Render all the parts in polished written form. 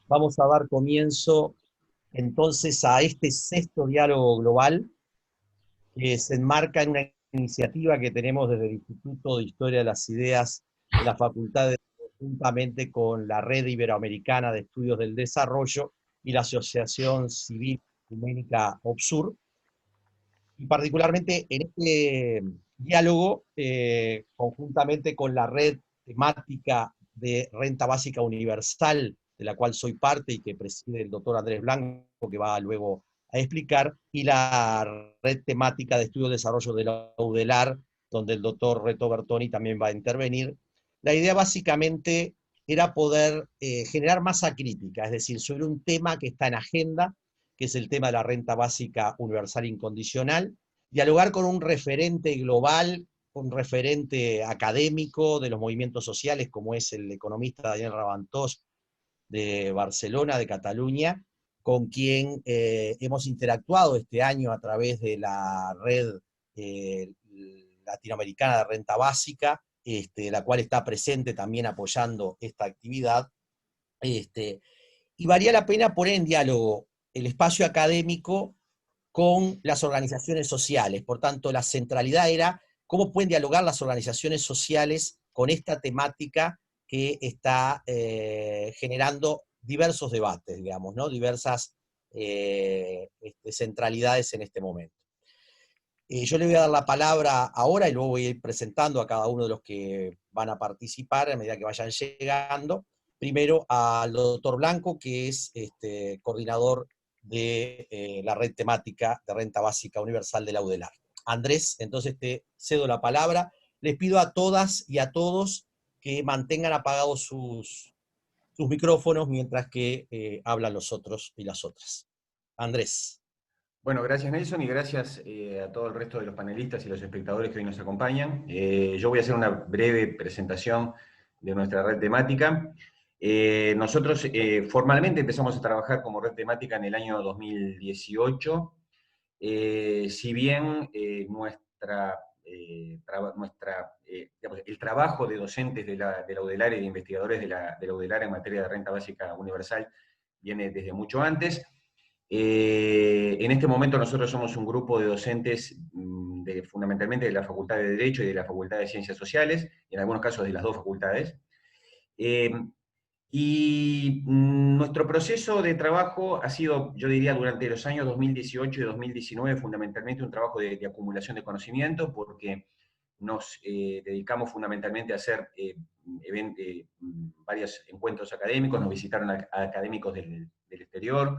Vamos a dar comienzo entonces a este sexto diálogo global que se enmarca en una iniciativa que tenemos desde el Instituto de Historia de las Ideas de la Facultad de juntamente con la Red Iberoamericana de Estudios del Desarrollo y la Asociación Civil Ecuménica OBSUR, y particularmente en este diálogo, conjuntamente con la red temática de renta básica universal, de la cual soy parte y que preside el doctor Andrés Blanco, que va luego a explicar, y la red temática de estudio y desarrollo de la UDELAR, donde el doctor Reto Bertoni también va a intervenir. La idea básicamente era poder generar masa crítica, es decir, sobre un tema que está en agenda, que es el tema de la renta básica universal incondicional, dialogar con un referente global, un referente académico de los movimientos sociales, como es el economista Daniel Ravantós de Barcelona, de Cataluña, con quien hemos interactuado este año a través de la red eh, latinoamericana de renta básica, la cual está presente también apoyando esta actividad. Y valía la pena poner en diálogo el espacio académico con las organizaciones sociales. Por tanto, la centralidad era cómo pueden dialogar las organizaciones sociales con esta temática que está generando diversos debates, digamos, ¿no? Diversas centralidades en este momento. Yo le voy a dar la palabra ahora y luego voy a ir presentando a cada uno de los que van a participar a medida que vayan llegando. Primero al doctor Blanco, que es coordinador de la red temática de renta básica universal de la UDELAR. Andrés, entonces te cedo la palabra. Les pido a todas y a todos que mantengan apagados sus micrófonos mientras que hablan los otros y las otras. Andrés. Bueno, gracias Nelson y gracias a todo el resto de los panelistas y los espectadores que hoy nos acompañan. Yo voy a hacer una breve presentación de nuestra red temática. Nosotros formalmente empezamos a trabajar como red temática en el año 2018, si bien digamos, el trabajo de docentes de la UDELAR y de investigadores de la UDELAR en materia de renta básica universal viene desde mucho antes. En este momento nosotros somos un grupo de docentes fundamentalmente de la Facultad de Derecho y de la Facultad de Ciencias Sociales, y en algunos casos de las dos facultades. Nuestro proceso de trabajo ha sido, yo diría, durante los años 2018 y 2019, fundamentalmente un trabajo de acumulación de conocimiento, porque nos dedicamos fundamentalmente a hacer varios encuentros académicos, nos visitaron a académicos del exterior,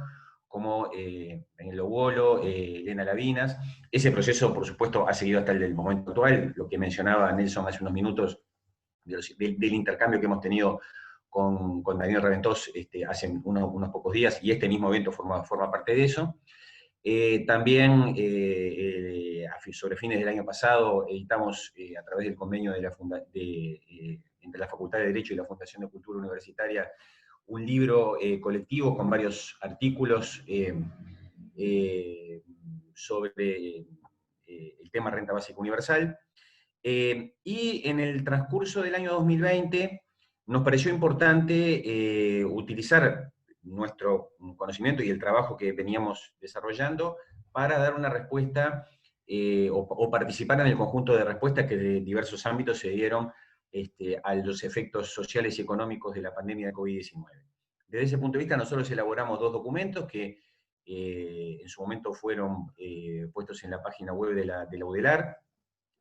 como en el Lobolo, Elena Lavinas. Ese proceso, por supuesto, ha seguido hasta el momento actual, lo que mencionaba Nelson hace unos minutos, del intercambio que hemos tenido con Daniel Raventós hace unos pocos días, y este mismo evento forma parte de eso. También, sobre fines del año pasado, editamos a través del convenio entre la Facultad de Derecho y la Fundación de Cultura Universitaria un libro colectivo con varios artículos sobre el tema renta básica universal. Y en el transcurso del año 2020 nos pareció importante utilizar nuestro conocimiento y el trabajo que veníamos desarrollando para dar una respuesta o participar en el conjunto de respuestas que de diversos ámbitos se dieron a los efectos sociales y económicos de la pandemia de COVID-19. Desde ese punto de vista, nosotros elaboramos dos documentos que en su momento fueron puestos en la página web de la UDELAR,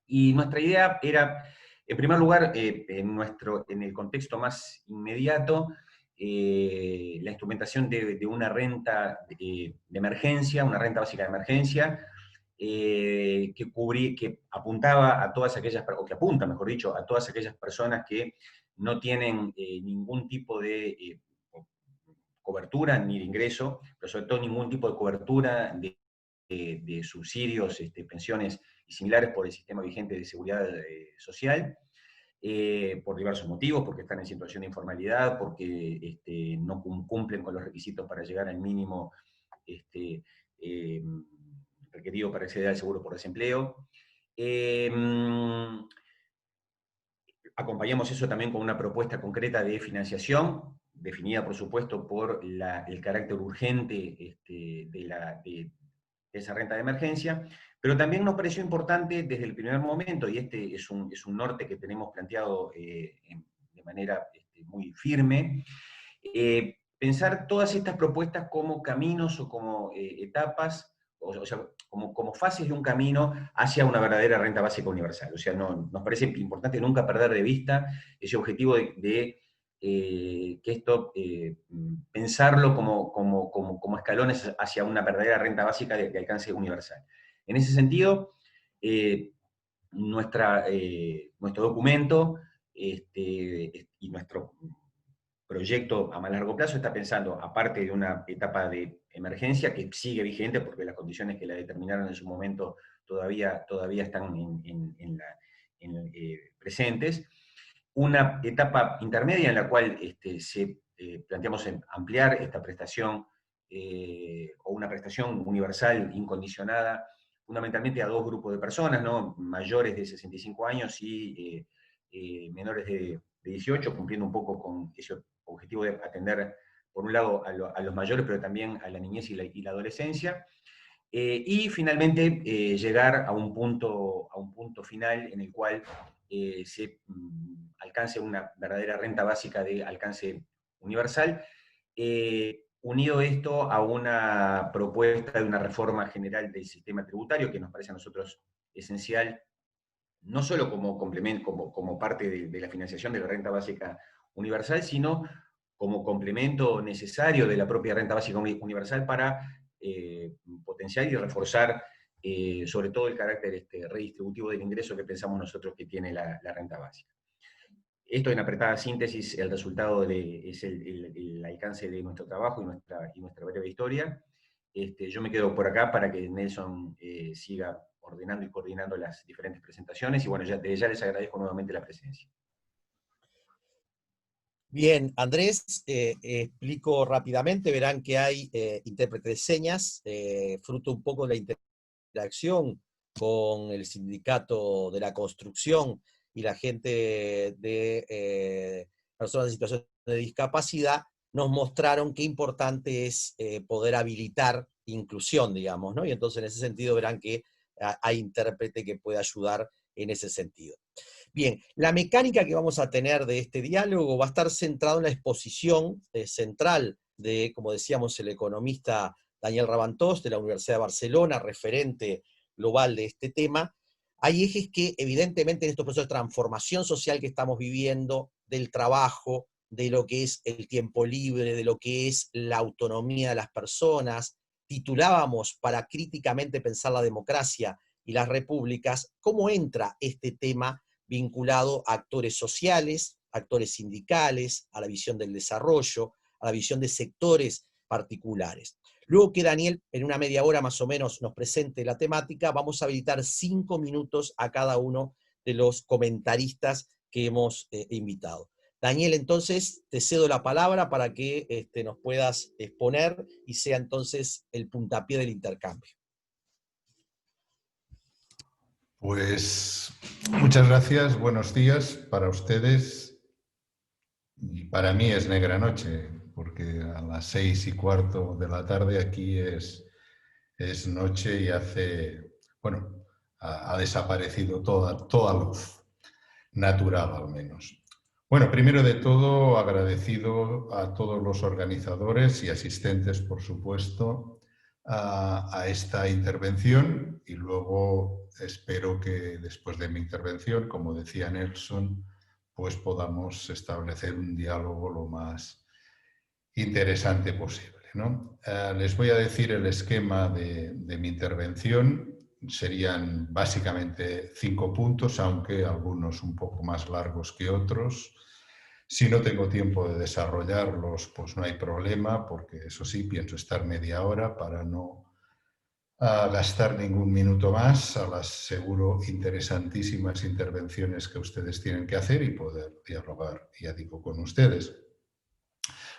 y nuestra idea era, en primer lugar, en el contexto más inmediato, la instrumentación de una renta de emergencia, una renta básica de emergencia, que apuntaba a todas aquellas, o que apunta, mejor dicho, a todas aquellas personas que no tienen ningún tipo de cobertura ni de ingreso, pero sobre todo ningún tipo de cobertura de subsidios, pensiones y similares por el sistema vigente de seguridad social, por diversos motivos, porque están en situación de informalidad, porque no cumplen con los requisitos para llegar al mínimo eh, requerido para acceder al seguro por desempleo. Acompañamos eso también con una propuesta concreta de financiación definida por supuesto por el carácter urgente de esa renta de emergencia, pero también nos pareció importante desde el primer momento, y este es un norte que tenemos planteado de manera muy firme, pensar todas estas propuestas como caminos o como etapas, o sea, como fases de un camino hacia una verdadera renta básica universal. O sea, nos parece importante nunca perder de vista ese objetivo de que esto, pensarlo como escalones hacia una verdadera renta básica de alcance universal. En ese sentido, nuestro documento y nuestro proyecto a más largo plazo está pensando, aparte de una etapa de emergencia que sigue vigente porque las condiciones que la determinaron en su momento todavía están presentes, una etapa intermedia en la cual planteamos ampliar esta prestación o una prestación universal incondicionada, fundamentalmente a dos grupos de personas, ¿no? Mayores de 65 años y menores de 18, cumpliendo un poco con ese objetivo de atender, por un lado, a los mayores, pero también a la niñez y la adolescencia. Y finalmente llegar a un punto final en el cual se alcance una verdadera renta básica de alcance universal, unido esto a una propuesta de una reforma general del sistema tributario que nos parece a nosotros esencial, no solo como complemento, como parte de la financiación de la renta básica universal, sino como complemento necesario de la propia renta básica universal para potenciar y reforzar sobre todo el carácter redistributivo del ingreso que pensamos nosotros que tiene la renta básica. Esto en apretada síntesis, el resultado es el alcance de nuestro trabajo y nuestra breve historia. Yo me quedo por acá para que Nelson siga ordenando y coordinando las diferentes presentaciones, y bueno, ya les agradezco nuevamente la presencia. Bien, Andrés, explico rápidamente, verán que hay intérprete de señas, fruto un poco de la interacción con el sindicato de la construcción y la gente de personas en situación de discapacidad, nos mostraron qué importante es poder habilitar inclusión, digamos, ¿no? Y entonces en ese sentido verán que hay intérprete que puede ayudar en ese sentido. Bien, la mecánica que vamos a tener de este diálogo va a estar centrado en la exposición central de, como decíamos, el economista Daniel Ravantós, de la Universidad de Barcelona, referente global de este tema. Hay ejes que, evidentemente, en estos procesos de transformación social que estamos viviendo, del trabajo, de lo que es el tiempo libre, de lo que es la autonomía de las personas, titulábamos para críticamente pensar la democracia y las repúblicas, cómo entra este tema vinculado a actores sociales, actores sindicales, a la visión del desarrollo, a la visión de sectores particulares. Luego que Daniel, en una media hora más o menos, nos presente la temática, vamos a habilitar 5 minutos a cada uno de los comentaristas que hemos invitado. Daniel, entonces, te cedo la palabra para que nos puedas exponer y sea entonces el puntapié del intercambio. Pues muchas gracias, buenos días para ustedes. Y para mí es negra noche, porque a las 6:15 de la tarde aquí es noche y ha desaparecido toda luz, natural al menos. Bueno, primero de todo, agradecido a todos los organizadores y asistentes, por supuesto, a esta intervención, y luego espero que después de mi intervención, como decía Nelson, pues podamos establecer un diálogo lo más interesante posible, ¿no? Les voy a decir el esquema de mi intervención. Serían básicamente 5 puntos, aunque algunos un poco más largos que otros. Si no tengo tiempo de desarrollarlos, pues no hay problema, porque eso sí, pienso estar media hora para no gastar ningún minuto más a las seguro interesantísimas intervenciones que ustedes tienen que hacer y poder dialogar, ya digo, con ustedes.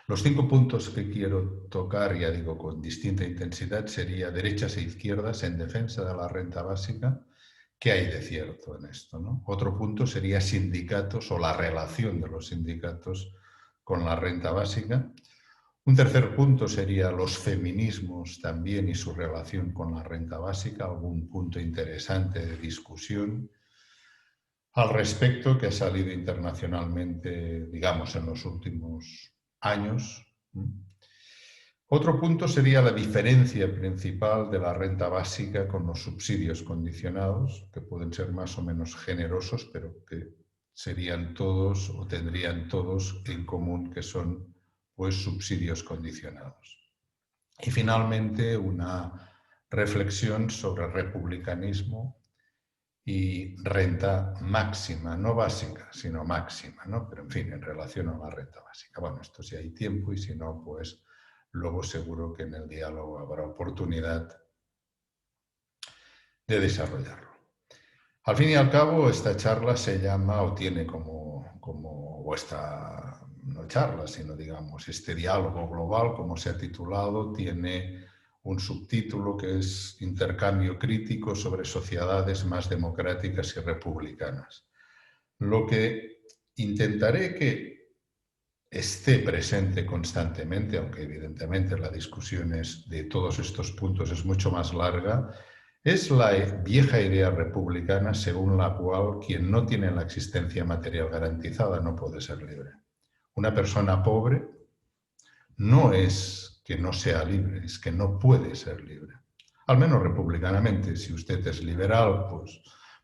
Los 5 puntos que quiero tocar, ya digo, con distinta intensidad, sería derechas e izquierdas en defensa de la renta básica. ¿Qué hay de cierto en esto, no? Otro punto sería sindicatos o la relación de los sindicatos con la renta básica. Un tercer punto sería los feminismos también y su relación con la renta básica, algún punto interesante de discusión al respecto que ha salido internacionalmente, digamos, en los últimos años. Otro punto sería la diferencia principal de la renta básica con los subsidios condicionados, que pueden ser más o menos generosos, pero que serían todos o tendrían todos en común que son pues subsidios condicionados. Y finalmente una reflexión sobre republicanismo y renta máxima, no básica, sino máxima, ¿no? Pero en fin, en relación a la renta básica. Bueno, esto si hay tiempo y si no, pues luego seguro que en el diálogo habrá oportunidad de desarrollarlo. Al fin y al cabo, esta charla se llama, o tiene o esta, no charla, sino digamos, este diálogo global, como se ha titulado, tiene un subtítulo que es Intercambio crítico sobre sociedades más democráticas y republicanas. Lo que intentaré que esté presente constantemente, aunque evidentemente la discusión de todos estos puntos es mucho más larga, es la vieja idea republicana según la cual quien no tiene la existencia material garantizada no puede ser libre. Una persona pobre no es que no sea libre, es que no puede ser libre. Al menos republicanamente, si usted es liberal, pues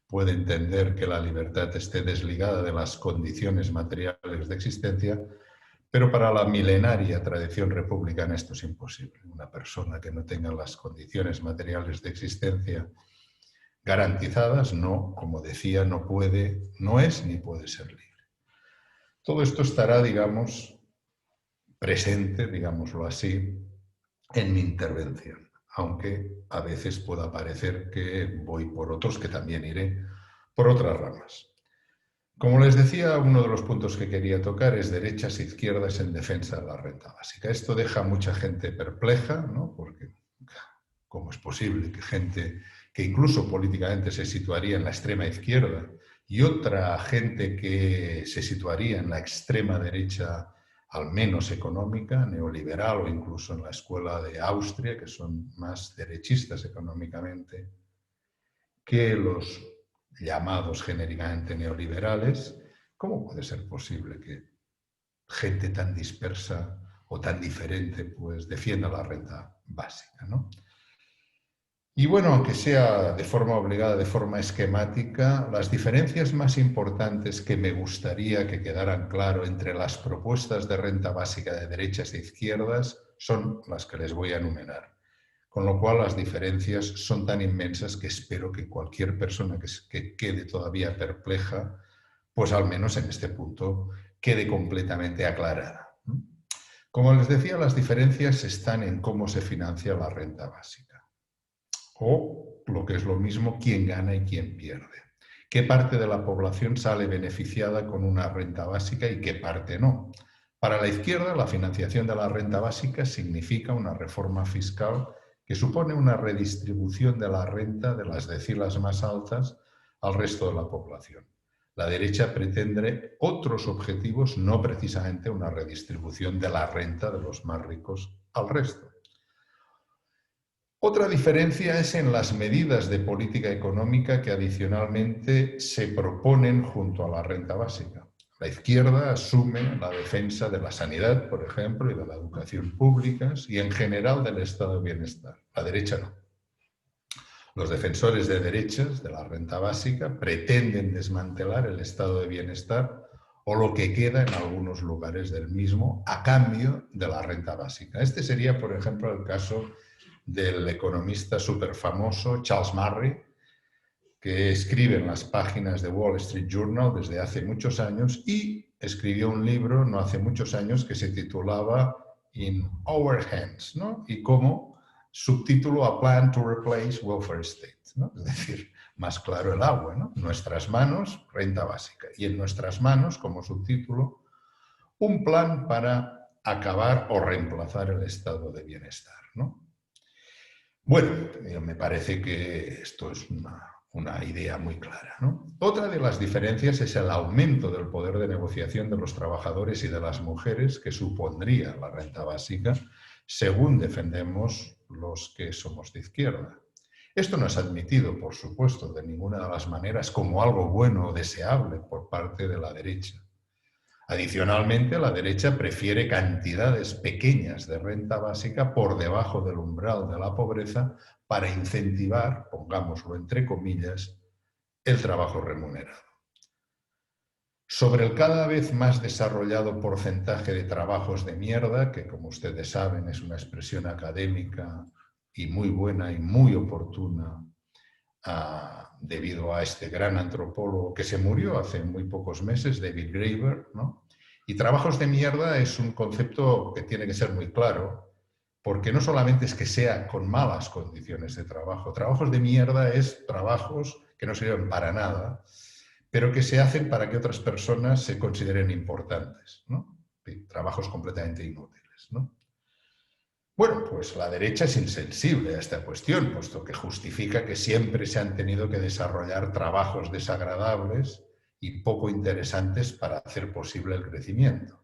puede entender que la libertad esté desligada de las condiciones materiales de existencia, pero para la milenaria tradición republicana esto es imposible. Una persona que no tenga las condiciones materiales de existencia garantizadas, no, como decía, no puede, no es ni puede ser libre. Todo esto estará, digamos, presente, digámoslo así, en mi intervención, aunque a veces pueda parecer que voy por otros, que también iré por otras ramas. Como les decía, uno de los puntos que quería tocar es derechas e izquierdas en defensa de la renta básica. Esto deja a mucha gente perpleja, ¿no? Porque ¿cómo es posible que gente que incluso políticamente se situaría en la extrema izquierda y otra gente que se situaría en la extrema derecha, al menos económica, neoliberal o incluso en la escuela de Austria, que son más derechistas económicamente que los llamados genéricamente neoliberales, ¿cómo puede ser posible que gente tan dispersa o tan diferente pues defienda la renta básica, ¿no? Y bueno, aunque sea de forma obligada, de forma esquemática, las diferencias más importantes que me gustaría que quedaran claro entre las propuestas de renta básica de derechas e izquierdas son las que les voy a enumerar. Con lo cual las diferencias son tan inmensas que espero que cualquier persona que quede todavía perpleja, pues al menos en este punto quede completamente aclarada. Como les decía, las diferencias están en cómo se financia la renta básica. O, lo que es lo mismo, quién gana y quién pierde. ¿Qué parte de la población sale beneficiada con una renta básica y qué parte no? Para la izquierda, la financiación de la renta básica significa una reforma fiscal que supone una redistribución de la renta de las decilas más altas al resto de la población. La derecha pretende otros objetivos, no precisamente una redistribución de la renta de los más ricos al resto. Otra diferencia es en las medidas de política económica que adicionalmente se proponen junto a la renta básica. La izquierda asume la defensa de la sanidad, por ejemplo, y de la educación públicas y en general del estado de bienestar. La derecha no. Los defensores de derechas de la renta básica pretenden desmantelar el estado de bienestar o lo que queda en algunos lugares del mismo a cambio de la renta básica. Este sería, por ejemplo, el caso del economista súper famoso Charles Murray, que escribe en las páginas de Wall Street Journal desde hace muchos años y escribió un libro no hace muchos años que se titulaba In Our Hands, ¿no? Y como subtítulo A Plan to Replace Welfare State, ¿no? Es decir, más claro el agua, ¿no? Nuestras manos, renta básica, y en nuestras manos, como subtítulo, un plan para acabar o reemplazar el estado de bienestar, ¿no? Bueno, me parece que esto es una idea muy clara, ¿no? Otra de las diferencias es el aumento del poder de negociación de los trabajadores y de las mujeres que supondría la renta básica, según defendemos los que somos de izquierda. Esto no es admitido, por supuesto, de ninguna de las maneras como algo bueno o deseable por parte de la derecha. Adicionalmente, la derecha prefiere cantidades pequeñas de renta básica por debajo del umbral de la pobreza para incentivar, pongámoslo entre comillas, el trabajo remunerado. Sobre el cada vez más desarrollado porcentaje de trabajos de mierda, que como ustedes saben es una expresión académica y muy buena y muy oportuna debido a este gran antropólogo que se murió hace muy pocos meses, David Graeber, ¿no? Y trabajos de mierda es un concepto que tiene que ser muy claro, porque no solamente es que sea con malas condiciones de trabajo. Trabajos de mierda es trabajos que no sirven para nada, pero que se hacen para que otras personas se consideren importantes, ¿no? Trabajos completamente inútiles, ¿no? Bueno, pues la derecha es insensible a esta cuestión, puesto que justifica que siempre se han tenido que desarrollar trabajos desagradables y poco interesantes para hacer posible el crecimiento.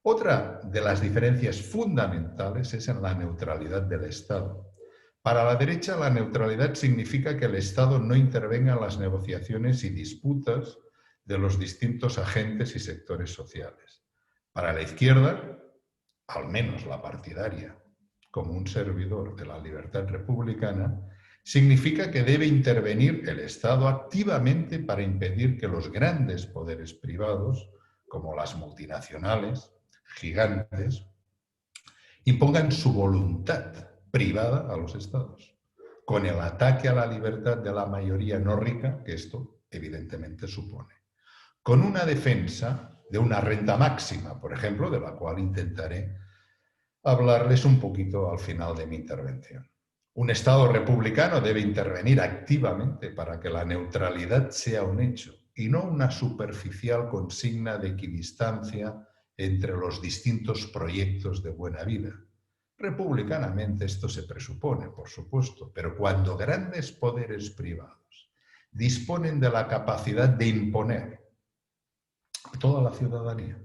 Otra de las diferencias fundamentales es en la neutralidad del Estado. Para la derecha, la neutralidad significa que el Estado no intervenga en las negociaciones y disputas de los distintos agentes y sectores sociales. Para la izquierda, al menos la partidaria, como un servidor de la libertad republicana, significa que debe intervenir el Estado activamente para impedir que los grandes poderes privados, como las multinacionales, gigantes, impongan su voluntad privada a los Estados, con el ataque a la libertad de la mayoría no rica, que esto evidentemente supone, con una defensa de una renta máxima, por ejemplo, de la cual intentaré hablarles un poquito al final de mi intervención. Un Estado republicano debe intervenir activamente para que la neutralidad sea un hecho y no una superficial consigna de equidistancia entre los distintos proyectos de buena vida. Republicanamente esto se presupone, por supuesto, pero cuando grandes poderes privados disponen de la capacidad de imponer a toda la ciudadanía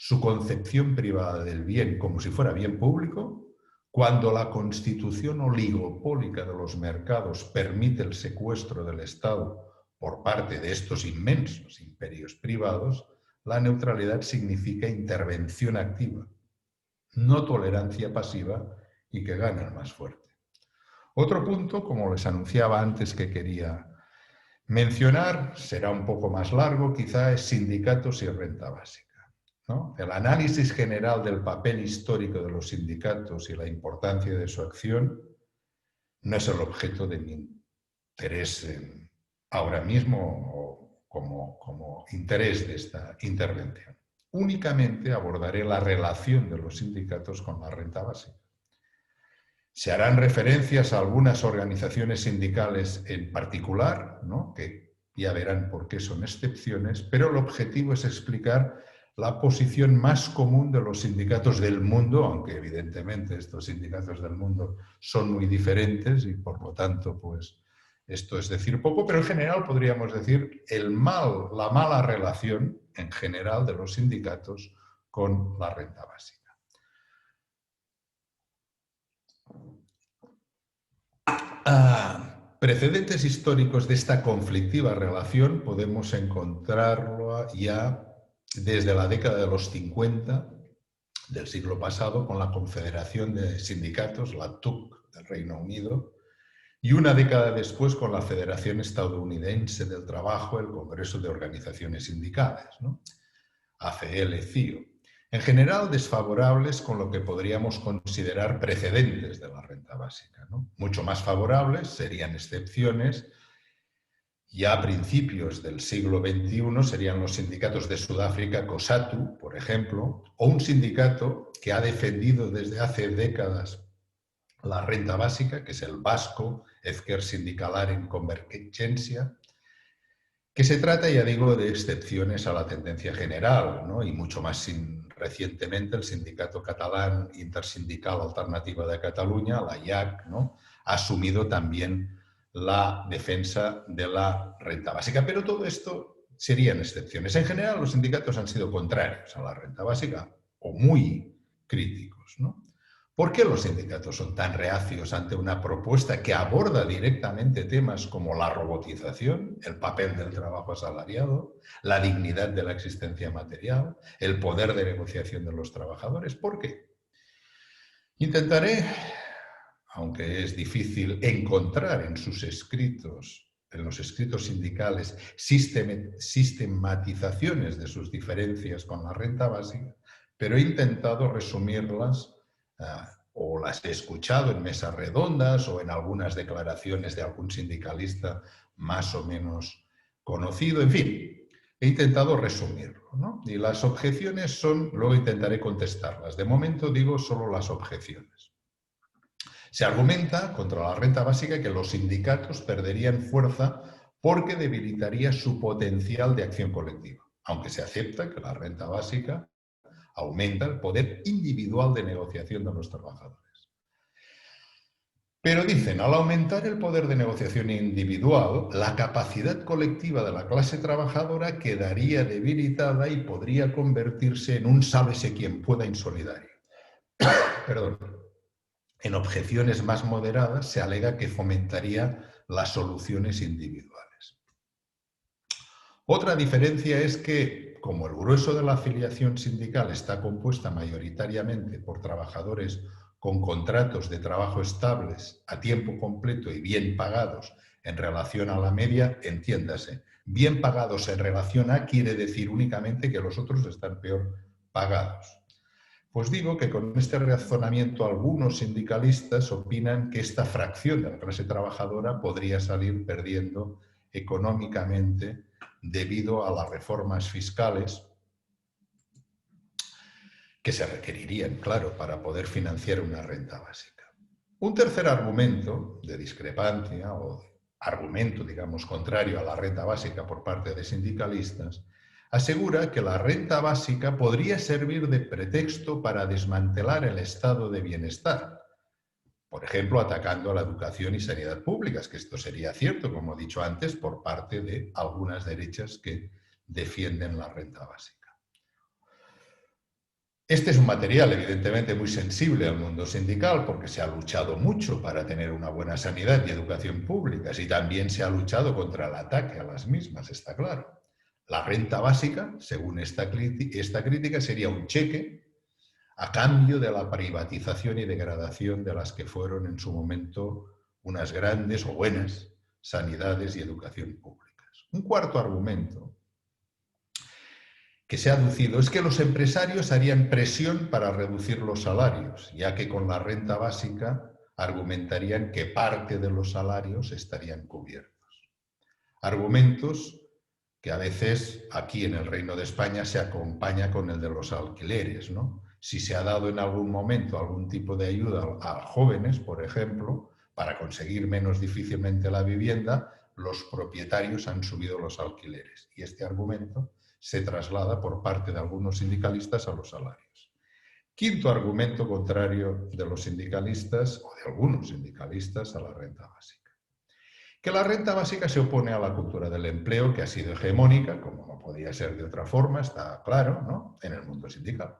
su concepción privada del bien como si fuera bien público, cuando la constitución oligopólica de los mercados permite el secuestro del Estado por parte de estos inmensos imperios privados, la neutralidad significa intervención activa, no tolerancia pasiva y que gana el más fuerte. Otro punto, como les anunciaba antes que quería mencionar, será un poco más largo, quizá es sindicatos y renta básica, ¿no? El análisis general del papel histórico de los sindicatos y la importancia de su acción no es el objeto de mi interés ahora mismo o como interés de esta intervención. Únicamente abordaré la relación de los sindicatos con la renta básica. Se harán referencias a algunas organizaciones sindicales en particular, ¿no?, que ya verán por qué son excepciones, pero el objetivo es explicar la posición más común de los sindicatos del mundo, aunque evidentemente estos sindicatos del mundo son muy diferentes y por lo tanto, pues, esto es decir poco, pero en general podríamos decir la mala relación en general de los sindicatos con la renta básica. Precedentes históricos de esta conflictiva relación podemos encontrarlo ya desde la década de los 50 del siglo pasado con la Confederación de Sindicatos, la TUC del Reino Unido, y una década después con la Federación Estadounidense del Trabajo, el Congreso de Organizaciones Sindicales, ¿no?, AFL-CIO. En general desfavorables con lo que podríamos considerar precedentes de la renta básica, ¿no? Mucho más favorables serían excepciones. Ya a principios del siglo XXI serían los sindicatos de Sudáfrica, COSATU, por ejemplo, o un sindicato que ha defendido desde hace décadas la renta básica, que es el vasco Ezker Sindikalaren Convergentzia, que se trata, ya digo, de excepciones a la tendencia general, ¿no?, y mucho más recientemente el sindicato catalán Intersindical Alternativa de Cataluña, la IAC, ¿no?, ha asumido también la defensa de la renta básica. Pero todo esto serían excepciones. En general, los sindicatos han sido contrarios a la renta básica o muy críticos, ¿no? ¿Por qué los sindicatos son tan reacios ante una propuesta que aborda directamente temas como la robotización, el papel del trabajo asalariado, la dignidad de la existencia material, el poder de negociación de los trabajadores? ¿Por qué? Intentaré, aunque es difícil encontrar en sus escritos, en los escritos sindicales, sistematizaciones de sus diferencias con la renta básica, pero he intentado resumirlas o las he escuchado en mesas redondas o en algunas declaraciones de algún sindicalista más o menos conocido. En fin, he intentado resumirlo, ¿no? Y las objeciones son, luego intentaré contestarlas. De momento digo solo las objeciones. Se argumenta contra la renta básica que los sindicatos perderían fuerza porque debilitaría su potencial de acción colectiva, aunque se acepta que la renta básica aumenta el poder individual de negociación de los trabajadores. Pero dicen, al aumentar el poder de negociación individual, la capacidad colectiva de la clase trabajadora quedaría debilitada y podría convertirse en un sálvese quien pueda insolidario. Perdón. En objeciones más moderadas se alega que fomentaría las soluciones individuales. Otra diferencia es que, como el grueso de la afiliación sindical está compuesta mayoritariamente por trabajadores con contratos de trabajo estables a tiempo completo y bien pagados en relación a la media, entiéndase, bien pagados en relación a quiere decir únicamente que los otros están peor pagados. Pues digo que con este razonamiento algunos sindicalistas opinan que esta fracción de la clase trabajadora podría salir perdiendo económicamente debido a las reformas fiscales que se requerirían, claro, para poder financiar una renta básica. Un tercer argumento de discrepancia o argumento, digamos, contrario a la renta básica por parte de sindicalistas asegura que la renta básica podría servir de pretexto para desmantelar el estado de bienestar, por ejemplo, atacando a la educación y sanidad públicas, que esto sería cierto, como he dicho antes, por parte de algunas derechas que defienden la renta básica. Este es un material evidentemente muy sensible al mundo sindical porque se ha luchado mucho para tener una buena sanidad y educación públicas y también se ha luchado contra el ataque a las mismas, está claro. La renta básica, según esta crítica, sería un cheque a cambio de la privatización y degradación de las que fueron en su momento unas grandes o buenas sanidades y educación públicas. Un cuarto argumento que se ha aducido es que los empresarios harían presión para reducir los salarios, ya que con la renta básica argumentarían que parte de los salarios estarían cubiertos. Argumentos que a veces aquí en el Reino de España se acompaña con el de los alquileres, ¿no? Si se ha dado en algún momento algún tipo de ayuda a jóvenes, por ejemplo, para conseguir menos difícilmente la vivienda, los propietarios han subido los alquileres. Y este argumento se traslada por parte de algunos sindicalistas a los salarios. Quinto argumento contrario de los sindicalistas, o de algunos sindicalistas, a la renta básica. Que la renta básica se opone a la cultura del empleo que ha sido hegemónica, como no podía ser de otra forma, está claro, ¿no?, en el mundo sindical.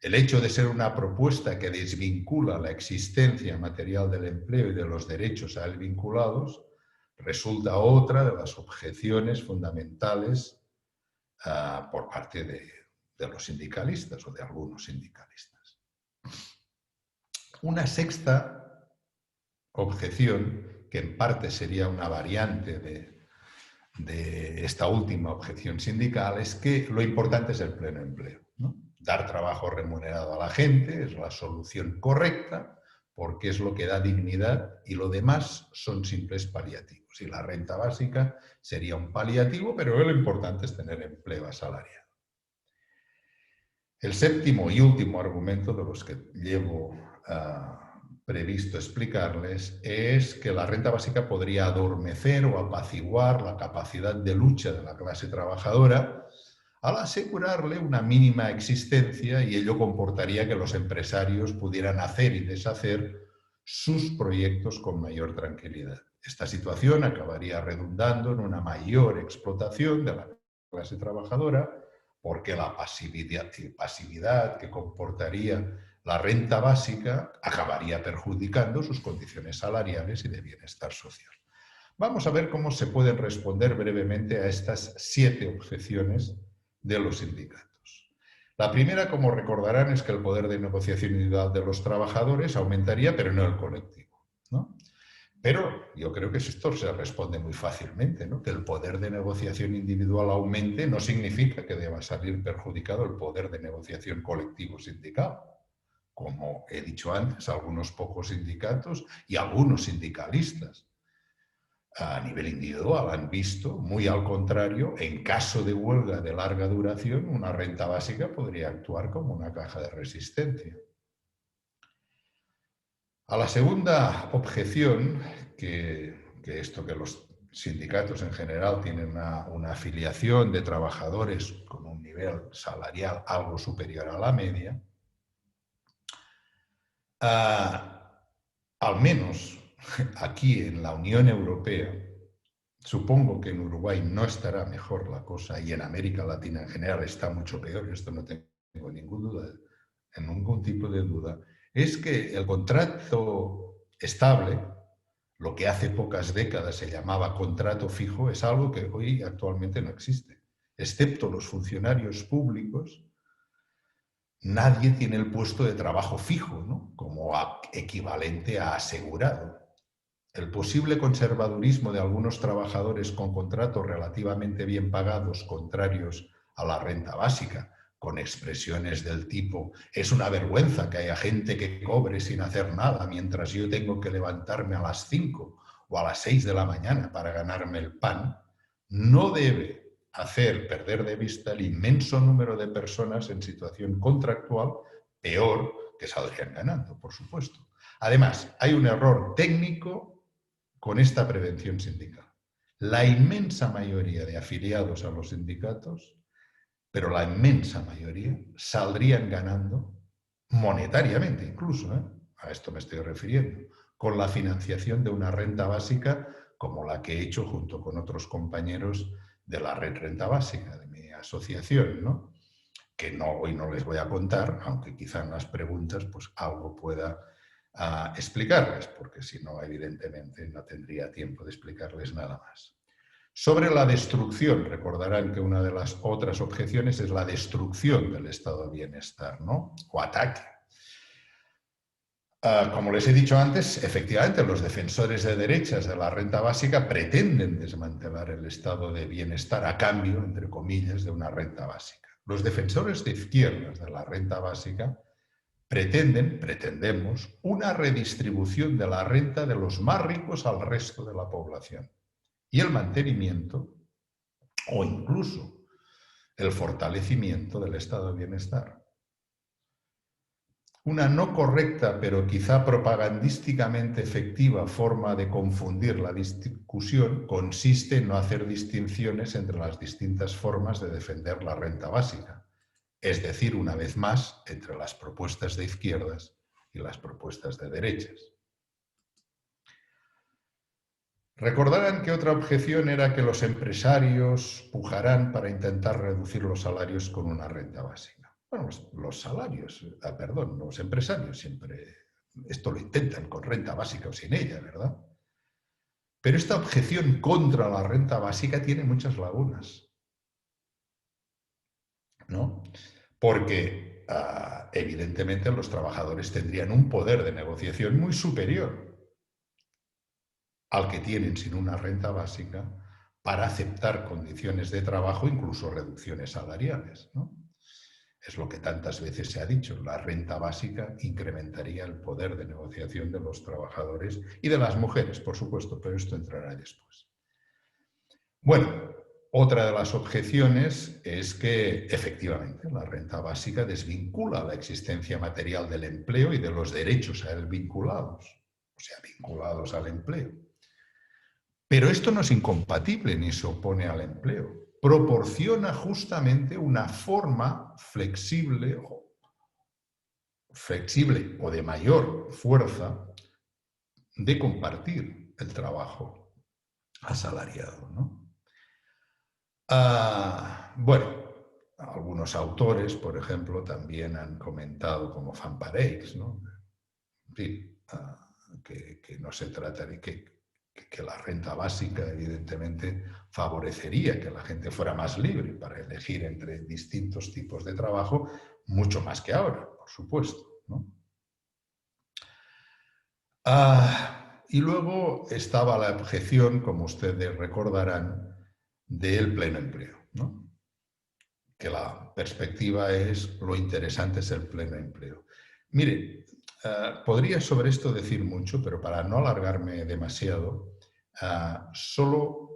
El hecho de ser una propuesta que desvincula la existencia material del empleo y de los derechos a él vinculados resulta otra de las objeciones fundamentales por parte de los sindicalistas o de algunos sindicalistas. Una sexta objeción, que en parte sería una variante de esta última objeción sindical, es que lo importante es el pleno empleo, ¿no? Dar trabajo remunerado a la gente es la solución correcta porque es lo que da dignidad y lo demás son simples paliativos. Y la renta básica sería un paliativo, pero lo importante es tener empleo asalariado. El séptimo y último argumento de los que llevo previsto explicarles es que la renta básica podría adormecer o apaciguar la capacidad de lucha de la clase trabajadora al asegurarle una mínima existencia y ello comportaría que los empresarios pudieran hacer y deshacer sus proyectos con mayor tranquilidad. Esta situación acabaría redundando en una mayor explotación de la clase trabajadora, porque la pasividad que comportaría la renta básica acabaría perjudicando sus condiciones salariales y de bienestar social. Vamos a ver cómo se pueden responder brevemente a estas 7 objeciones de los sindicatos. La primera, como recordarán, es que el poder de negociación individual de los trabajadores aumentaría, pero no el colectivo, ¿no? Pero yo creo que esto se responde muy fácilmente, ¿no? Que el poder de negociación individual aumente no significa que deba salir perjudicado el poder de negociación colectivo sindical. Como he dicho antes, algunos pocos sindicatos y algunos sindicalistas a nivel individual han visto, muy al contrario, en caso de huelga de larga duración, una renta básica podría actuar como una caja de resistencia. A la segunda objeción, que los sindicatos en general tienen una afiliación de trabajadores con un nivel salarial algo superior a la media, al menos aquí en la Unión Europea, supongo que en Uruguay no estará mejor la cosa y en América Latina en general está mucho peor, esto no tengo ningún tipo de duda, es que el contrato estable, lo que hace pocas décadas se llamaba contrato fijo, es algo que hoy actualmente no existe. Excepto los funcionarios públicos, nadie tiene el puesto de trabajo fijo, ¿no? Como equivalente a asegurado. El posible conservadurismo de algunos trabajadores con contratos relativamente bien pagados, contrarios a la renta básica, con expresiones del tipo «es una vergüenza que haya gente que cobre sin hacer nada mientras yo tengo que levantarme a las 5 o a las 6 de la mañana para ganarme el pan», no debe hacer perder de vista el inmenso número de personas en situación contractual peor que saldrían ganando, por supuesto. Además, hay un error técnico con esta prevención sindical. La inmensa mayoría de afiliados a los sindicatos, pero la inmensa mayoría, saldrían ganando, monetariamente incluso, a esto me estoy refiriendo, con la financiación de una renta básica como la que he hecho junto con otros compañeros de la Red Renta Básica, de mi asociación, ¿no? Que hoy no les voy a contar, aunque quizá en las preguntas pues algo pueda explicarles, porque si no, evidentemente, no tendría tiempo de explicarles nada más. Sobre la destrucción, recordarán que una de las otras objeciones es la destrucción del estado de bienestar, ¿no? O ataque. Como les he dicho antes, efectivamente, los defensores de derechas de la renta básica pretenden desmantelar el estado de bienestar a cambio, entre comillas, de una renta básica. Los defensores de izquierdas de la renta básica pretendemos una redistribución de la renta de los más ricos al resto de la población y el mantenimiento o incluso el fortalecimiento del estado de bienestar. Una no correcta, pero quizá propagandísticamente efectiva forma de confundir la discusión consiste en no hacer distinciones entre las distintas formas de defender la renta básica. Es decir, una vez más, entre las propuestas de izquierdas y las propuestas de derechas. Recordarán que otra objeción era que los empresarios pujarán para intentar reducir los salarios con una renta básica. Bueno, los empresarios siempre esto lo intentan con renta básica o sin ella, ¿verdad? Pero esta objeción contra la renta básica tiene muchas lagunas, ¿no? Porque evidentemente los trabajadores tendrían un poder de negociación muy superior al que tienen sin una renta básica para aceptar condiciones de trabajo, incluso reducciones salariales, ¿no? Es lo que tantas veces se ha dicho, la renta básica incrementaría el poder de negociación de los trabajadores y de las mujeres, por supuesto, pero esto entrará después. Bueno, otra de las objeciones es que, efectivamente, la renta básica desvincula la existencia material del empleo y de los derechos a él vinculados, o sea, vinculados al empleo. Pero esto no es incompatible ni se opone al empleo. Proporciona justamente una forma flexible o de mayor fuerza de compartir el trabajo asalariado, ¿no? Bueno, algunos autores, por ejemplo, también han comentado, como Van Parijs, ¿no? En fin, que no se trata de que la renta básica, evidentemente, favorecería que la gente fuera más libre para elegir entre distintos tipos de trabajo, mucho más que ahora, por supuesto, ¿no? Y luego estaba la objeción, como ustedes recordarán, del pleno empleo, ¿no? Que la perspectiva es lo interesante es el pleno empleo. Mire, podría sobre esto decir mucho, pero para no alargarme demasiado, solo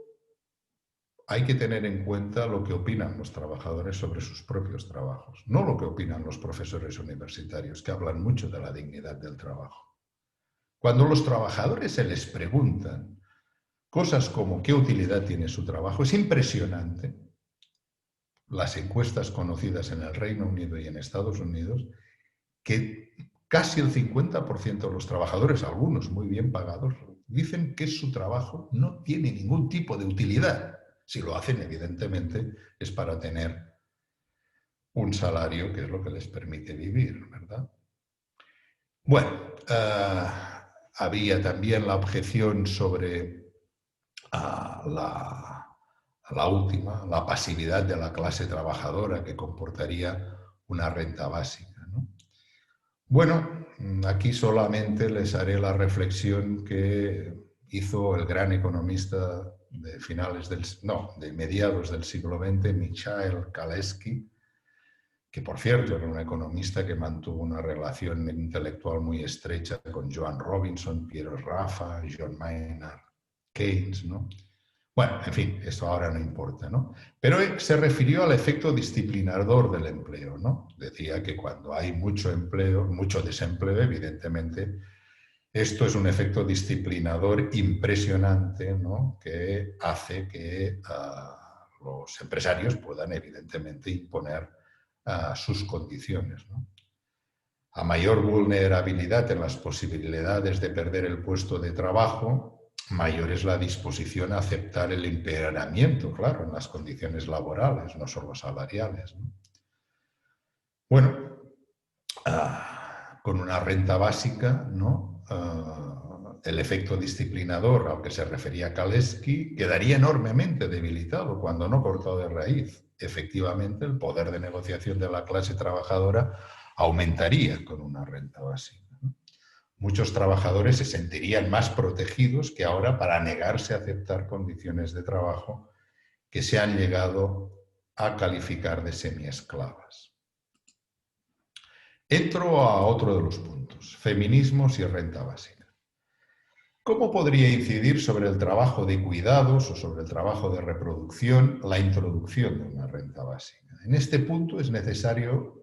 hay que tener en cuenta lo que opinan los trabajadores sobre sus propios trabajos, no lo que opinan los profesores universitarios, que hablan mucho de la dignidad del trabajo. Cuando los trabajadores se les preguntan cosas como qué utilidad tiene su trabajo, es impresionante. Las encuestas conocidas en el Reino Unido y en Estados Unidos, que casi el 50% de los trabajadores, algunos muy bien pagados, dicen que su trabajo no tiene ningún tipo de utilidad. Si lo hacen, evidentemente, es para tener un salario que es lo que les permite vivir, ¿verdad? Bueno, había también la objeción sobre la última, la pasividad de la clase trabajadora que comportaría una renta básica, ¿no? Bueno, aquí solamente les haré la reflexión que hizo el gran economista de mediados del siglo XX, Michael Kalecki, que por cierto era un economista que mantuvo una relación intelectual muy estrecha con Joan Robinson, Piero Raffa, John Maynard Keynes, ¿no? Bueno, en fin, esto ahora no importa, ¿no? Pero se refirió al efecto disciplinador del empleo, ¿no? Decía que cuando hay mucho empleo, mucho desempleo, evidentemente, esto es un efecto disciplinador impresionante, ¿no? Que hace que los empresarios puedan, evidentemente, imponer sus condiciones, ¿no? A mayor vulnerabilidad en las posibilidades de perder el puesto de trabajo, mayor es la disposición a aceptar el empeoramiento, claro, en las condiciones laborales, no solo salariales, ¿no? Bueno, con una renta básica, ¿no? El efecto disciplinador al que se refería Kalecki quedaría enormemente debilitado, cuando no cortado de raíz. Efectivamente, el poder de negociación de la clase trabajadora aumentaría con una renta básica, ¿no? Muchos trabajadores se sentirían más protegidos que ahora para negarse a aceptar condiciones de trabajo que se han llegado a calificar de semiesclavas. Entro a otro de los puntos, feminismos y renta básica. ¿Cómo podría incidir sobre el trabajo de cuidados o sobre el trabajo de reproducción la introducción de una renta básica? En este punto es necesario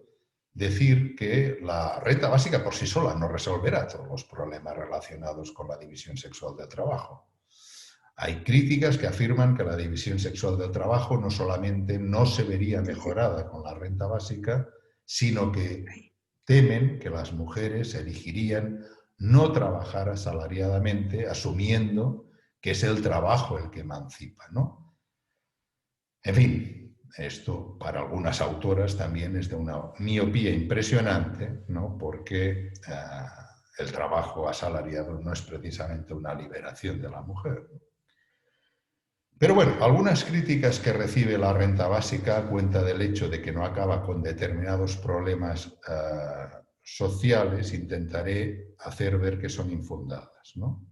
decir que la renta básica por sí sola no resolverá todos los problemas relacionados con la división sexual del trabajo. Hay críticas que afirman que la división sexual del trabajo no solamente no se vería mejorada con la renta básica, sino que temen que las mujeres elegirían no trabajar asalariadamente, asumiendo que es el trabajo el que emancipa, ¿no? En fin, esto para algunas autoras también es de una miopía impresionante, ¿no? Porque el trabajo asalariado no es precisamente una liberación de la mujer. Pero bueno, algunas críticas que recibe la renta básica a cuenta del hecho de que no acaba con determinados problemas sociales, intentaré hacer ver que son infundadas, ¿no?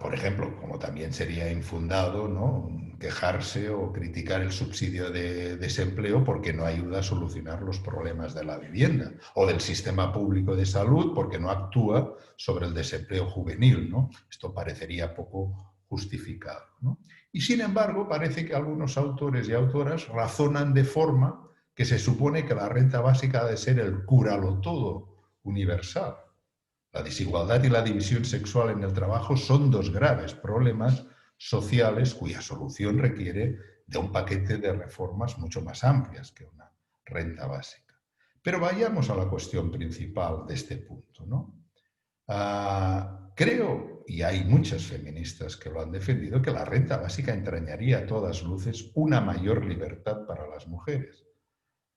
Por ejemplo, como también sería infundado, ¿no?, quejarse o criticar el subsidio de desempleo porque no ayuda a solucionar los problemas de la vivienda, o del sistema público de salud porque no actúa sobre el desempleo juvenil, ¿no? Esto parecería poco justificado, ¿no? Y sin embargo, parece que algunos autores y autoras razonan de forma que se supone que la renta básica ha de ser el cúralo todo universal. La desigualdad y la división sexual en el trabajo son dos graves problemas sociales cuya solución requiere de un paquete de reformas mucho más amplias que una renta básica. Pero vayamos a la cuestión principal de este punto, ¿no? Creo, y hay muchas feministas que lo han defendido, que la renta básica entrañaría a todas luces una mayor libertad para las mujeres.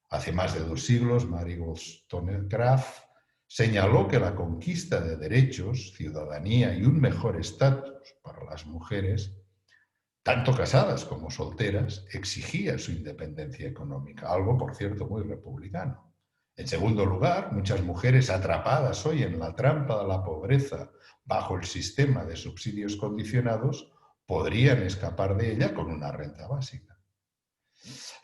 Hace más de 2 siglos, Mary Wollstonecraft señaló que la conquista de derechos, ciudadanía y un mejor estatus para las mujeres, tanto casadas como solteras, exigía su independencia económica, algo, por cierto, muy republicano. En segundo lugar, muchas mujeres atrapadas hoy en la trampa de la pobreza bajo el sistema de subsidios condicionados podrían escapar de ella con una renta básica.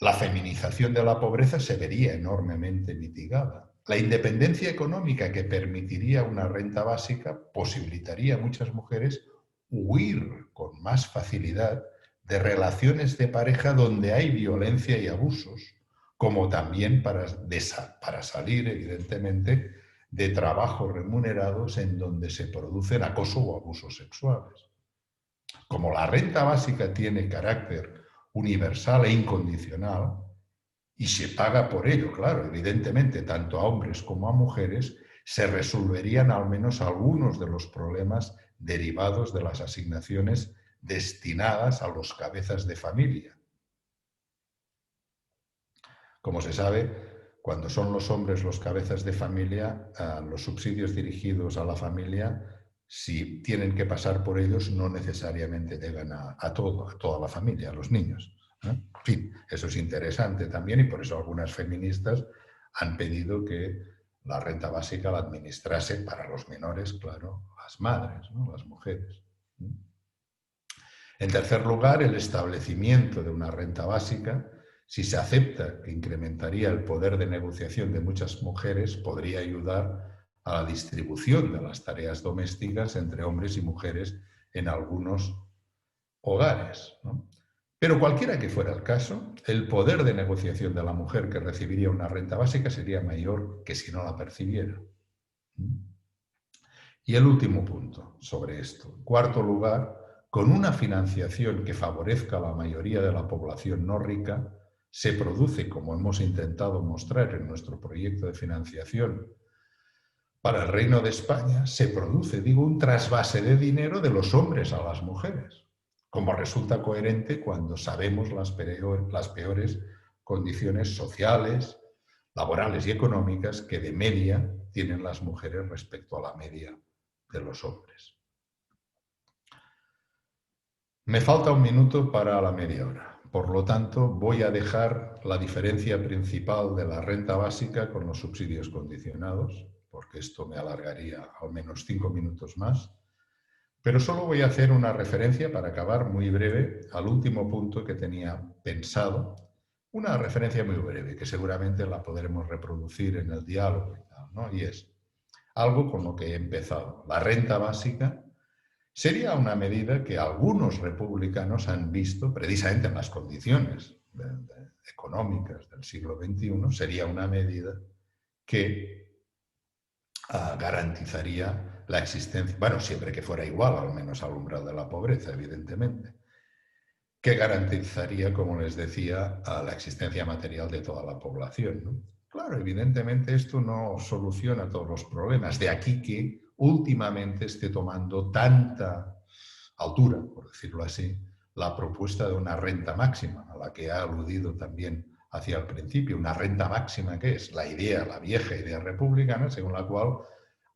La feminización de la pobreza se vería enormemente mitigada. La independencia económica que permitiría una renta básica posibilitaría a muchas mujeres huir con más facilidad de relaciones de pareja donde hay violencia y abusos, como también para salir, evidentemente, de trabajos remunerados en donde se producen acoso o abusos sexuales. Como la renta básica tiene carácter universal e incondicional, y se paga por ello, claro, evidentemente, tanto a hombres como a mujeres, se resolverían al menos algunos de los problemas derivados de las asignaciones destinadas a los cabezas de familia. Como se sabe, cuando son los hombres los cabezas de familia, los subsidios dirigidos a la familia, si tienen que pasar por ellos, no necesariamente llegan a toda la familia, a los niños. En fin, eso es interesante también y por eso algunas feministas han pedido que la renta básica la administrase para los menores, claro, las madres, ¿no? Las mujeres. En tercer lugar, el establecimiento de una renta básica, si se acepta que incrementaría el poder de negociación de muchas mujeres, podría ayudar a la distribución de las tareas domésticas entre hombres y mujeres en algunos hogares, ¿no? Pero cualquiera que fuera el caso, el poder de negociación de la mujer que recibiría una renta básica sería mayor que si no la percibiera. Y el último punto sobre esto. En cuarto lugar, con una financiación que favorezca a la mayoría de la población no rica, se produce, como hemos intentado mostrar en nuestro proyecto de financiación para el Reino de España, se produce, un trasvase de dinero de los hombres a las mujeres, como resulta coherente cuando sabemos las peores condiciones sociales, laborales y económicas que de media tienen las mujeres respecto a la media de los hombres. Me falta 1 minuto para la media hora. Por lo tanto, voy a dejar la diferencia principal de la renta básica con los subsidios condicionados, porque esto me alargaría al menos 5 minutos más. Pero solo voy a hacer una referencia para acabar muy breve al último punto que tenía pensado. Una referencia muy breve, que seguramente la podremos reproducir en el diálogo y tal, ¿no? Y es algo con lo que he empezado. La renta básica sería una medida que algunos republicanos han visto, precisamente en las condiciones económicas del siglo XXI, sería una medida que garantizaría la existencia, bueno, siempre que fuera igual, al menos al umbral de la pobreza, evidentemente, que garantizaría, como les decía, la existencia material de toda la población, ¿no? Claro, evidentemente esto no soluciona todos los problemas, de aquí que últimamente esté tomando tanta altura, por decirlo así, la propuesta de una renta máxima, a la que ha aludido también hacia el principio. Una renta máxima, ¿qué es? La vieja idea republicana, según la cual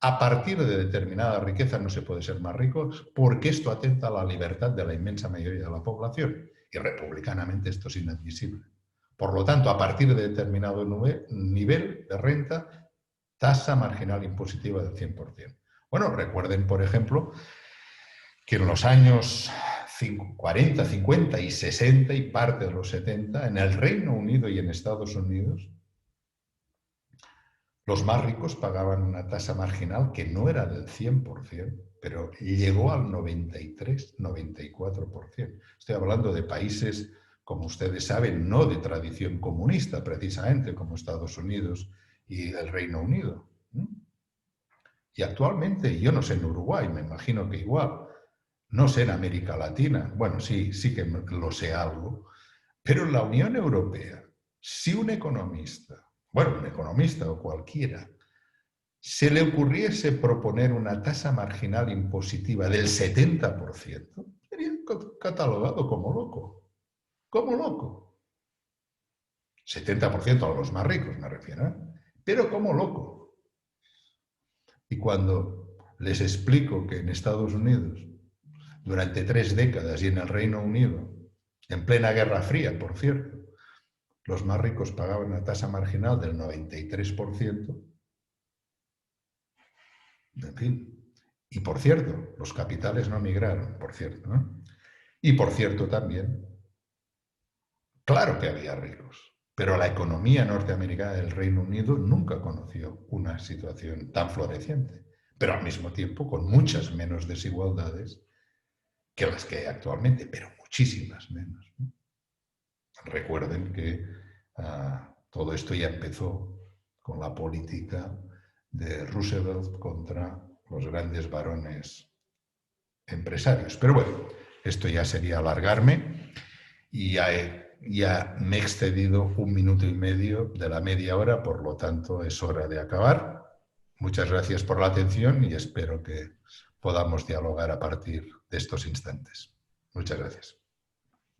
a partir de determinada riqueza no se puede ser más rico porque esto atenta a la libertad de la inmensa mayoría de la población. Y republicanamente esto es inadmisible. Por lo tanto, a partir de determinado nivel de renta, tasa marginal impositiva del 100%. Bueno, recuerden, por ejemplo, que en los años 40, 50 y 60 y parte de los 70, en el Reino Unido y en Estados Unidos, los más ricos pagaban una tasa marginal que no era del 100%, pero llegó al 93, 94%. Estoy hablando de países, como ustedes saben, no de tradición comunista, precisamente, como Estados Unidos y el Reino Unido. Y actualmente, yo no sé en Uruguay, me imagino que igual, no sé en América Latina, bueno, sí que lo sé algo, pero en la Unión Europea, si un economista o cualquiera se le ocurriese proponer una tasa marginal impositiva del 70%, sería catalogado como loco. Como loco. 70% a los más ricos, me refiero, ¿eh? Pero como loco. Y cuando les explico que en Estados Unidos, durante 3 décadas, y en el Reino Unido, en plena Guerra Fría, por cierto, los más ricos pagaban una tasa marginal del 93%, en fin. Y por cierto, los capitales no migraron, por cierto, ¿no? Y por cierto también, claro que había ricos, pero la economía norteamericana del Reino Unido nunca conoció una situación tan floreciente, pero al mismo tiempo con muchas menos desigualdades que las que hay actualmente, pero muchísimas menos, ¿no? Recuerden que todo esto ya empezó con la política de Roosevelt contra los grandes varones empresarios. Pero bueno, esto ya sería alargarme y ya me he excedido 1 minuto y medio de la media hora, por lo tanto es hora de acabar. Muchas gracias por la atención y espero que podamos dialogar a partir de estos instantes. Muchas gracias.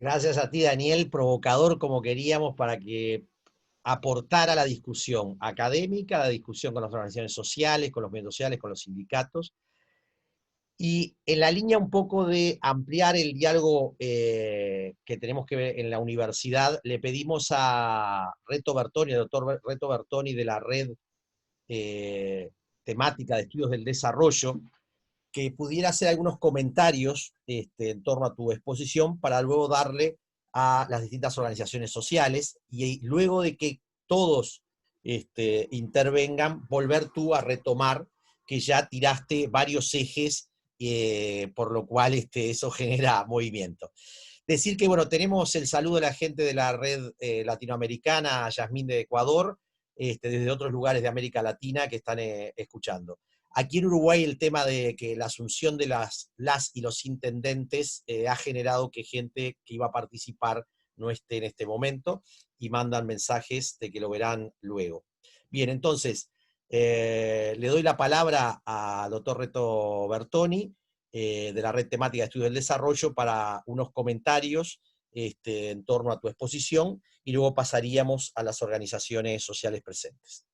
Gracias a ti, Daniel, provocador como queríamos para que aportara a la discusión académica, la discusión con las organizaciones sociales, con los medios sociales, con los sindicatos, y en la línea un poco de ampliar el diálogo que tenemos que ver en la universidad, le pedimos a Reto Bertoni, al doctor Reto Bertoni de la red temática de estudios del desarrollo, que pudiera hacer algunos comentarios en torno a tu exposición para luego darle a las distintas organizaciones sociales y luego de que todos intervengan, volver tú a retomar que ya tiraste varios ejes, por lo cual eso genera movimiento. Decir que, bueno, tenemos el saludo de la gente de la red latinoamericana, a Yasmín de Ecuador, desde otros lugares de América Latina que están escuchando. Aquí en Uruguay el tema de que la asunción de las y los intendentes ha generado que gente que iba a participar no esté en este momento y mandan mensajes de que lo verán luego. Bien, entonces, le doy la palabra al doctor Reto Bertoni, de la Red Temática de Estudios del Desarrollo, para unos comentarios en torno a tu exposición y luego pasaríamos a las organizaciones sociales presentes.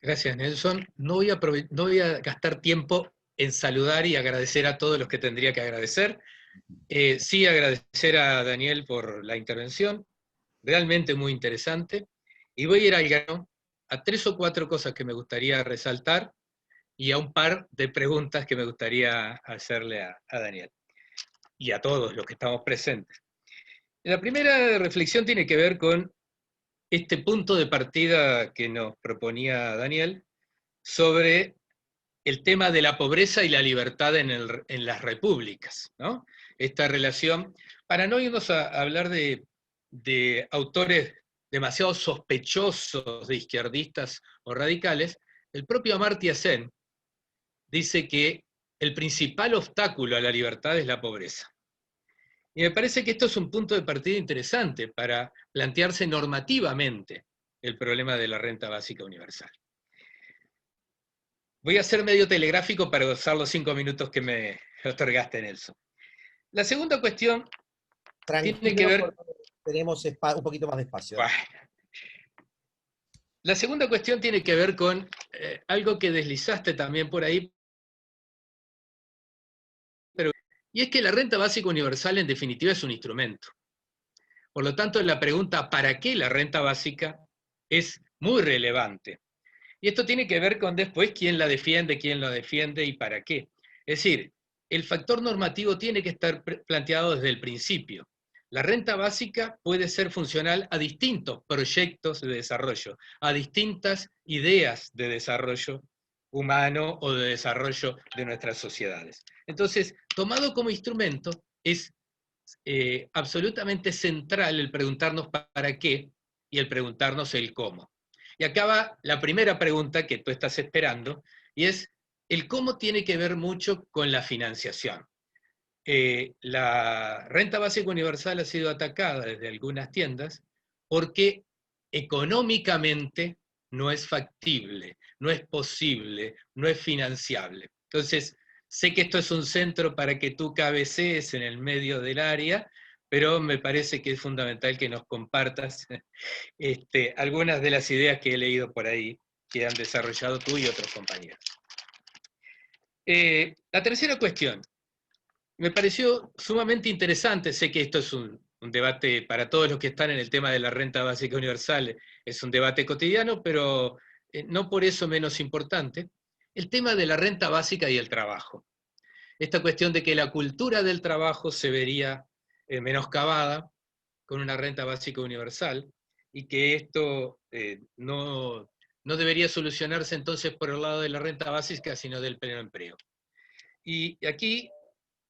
Gracias, Nelson. No voy a gastar tiempo en saludar y agradecer a todos los que tendría que agradecer. Sí agradecer a Daniel por la intervención, realmente muy interesante. Y voy a ir al grano, a 3 o 4 cosas que me gustaría resaltar y a un par de preguntas que me gustaría hacerle a Daniel y a todos los que estamos presentes. La primera reflexión tiene que ver con este punto de partida que nos proponía Daniel sobre el tema de la pobreza y la libertad en las repúblicas, ¿no? Esta relación, para no irnos a hablar de autores demasiado sospechosos de izquierdistas o radicales, el propio Amartya Sen dice que el principal obstáculo a la libertad es la pobreza. Y me parece que esto es un punto de partida interesante para plantearse normativamente el problema de la renta básica universal. Voy a ser medio telegráfico para usar los 5 minutos que me otorgaste, Nelson. La segunda cuestión tiene que ver... Tenemos un poquito más de espacio. Bueno. La segunda cuestión tiene que ver con algo que deslizaste también por ahí, y es que la renta básica universal en definitiva es un instrumento. Por lo tanto, la pregunta ¿para qué la renta básica? Es muy relevante. Y esto tiene que ver con después quién la defiende y para qué. Es decir, el factor normativo tiene que estar planteado desde el principio. La renta básica puede ser funcional a distintos proyectos de desarrollo, a distintas ideas de desarrollo humano o de desarrollo de nuestras sociedades. Entonces, tomado como instrumento, es absolutamente central el preguntarnos para qué y el preguntarnos el cómo. Y acá va la primera pregunta que tú estás esperando, y es el cómo tiene que ver mucho con la financiación. La renta básica universal ha sido atacada desde algunas tiendas porque económicamente no es factible, no es posible, no es financiable. Entonces, sé que esto es un centro para que tú cabecees en el medio del área, pero me parece que es fundamental que nos compartas algunas de las ideas que he leído por ahí, que han desarrollado tú y otros compañeros. La tercera cuestión, me pareció sumamente interesante, sé que esto es un debate para todos los que están en el tema de la renta básica universal, es un debate cotidiano, pero no por eso menos importante, el tema de la renta básica y el trabajo. Esta cuestión de que la cultura del trabajo se vería menoscabada con una renta básica universal, y que esto no debería solucionarse entonces por el lado de la renta básica, sino del pleno empleo. Y aquí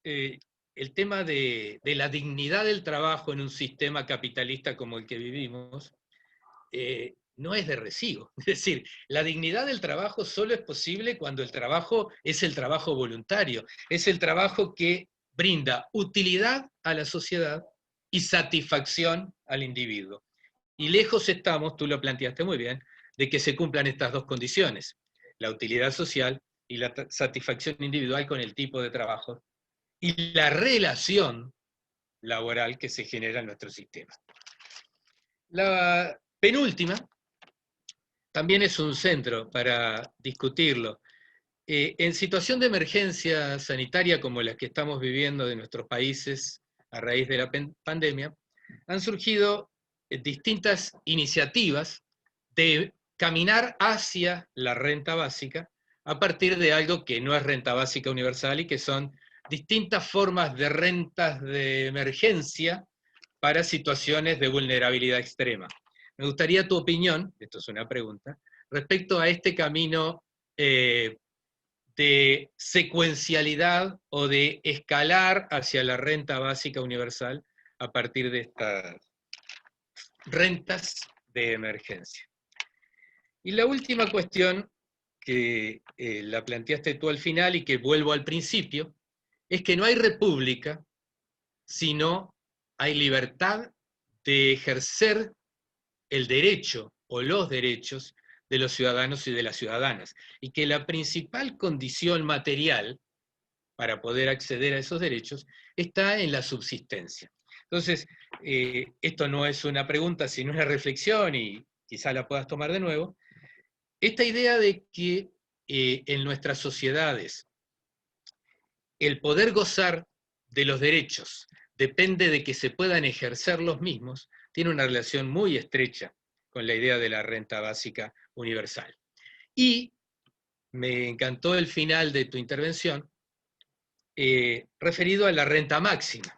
el tema de la dignidad del trabajo en un sistema capitalista como el que vivimos, no es de recibo. Es decir, la dignidad del trabajo solo es posible cuando el trabajo es el trabajo voluntario, es el trabajo que brinda utilidad a la sociedad y satisfacción al individuo. Y lejos estamos, tú lo planteaste muy bien, de que se cumplan estas dos condiciones, la utilidad social y la satisfacción individual con el tipo de trabajo, y la relación laboral que se genera en nuestro sistema. La penúltima también es un centro para discutirlo. En situación de emergencia sanitaria como la que estamos viviendo de nuestros países a raíz de la pandemia, han surgido distintas iniciativas de caminar hacia la renta básica a partir de algo que no es renta básica universal y que son distintas formas de rentas de emergencia para situaciones de vulnerabilidad extrema. Me gustaría tu opinión, esto es una pregunta, respecto a este camino de secuencialidad o de escalar hacia la renta básica universal a partir de estas rentas de emergencia. Y la última cuestión, que la planteaste tú al final y que vuelvo al principio, es que no hay república si no hay libertad de ejercer el derecho o los derechos de los ciudadanos y de las ciudadanas, y que la principal condición material para poder acceder a esos derechos está en la subsistencia. Entonces, esto no es una pregunta, sino una reflexión, y quizá la puedas tomar de nuevo. Esta idea de que en nuestras sociedades el poder gozar de los derechos depende de que se puedan ejercer los mismos, tiene una relación muy estrecha con la idea de la renta básica universal. Y me encantó el final de tu intervención, referido a la renta máxima.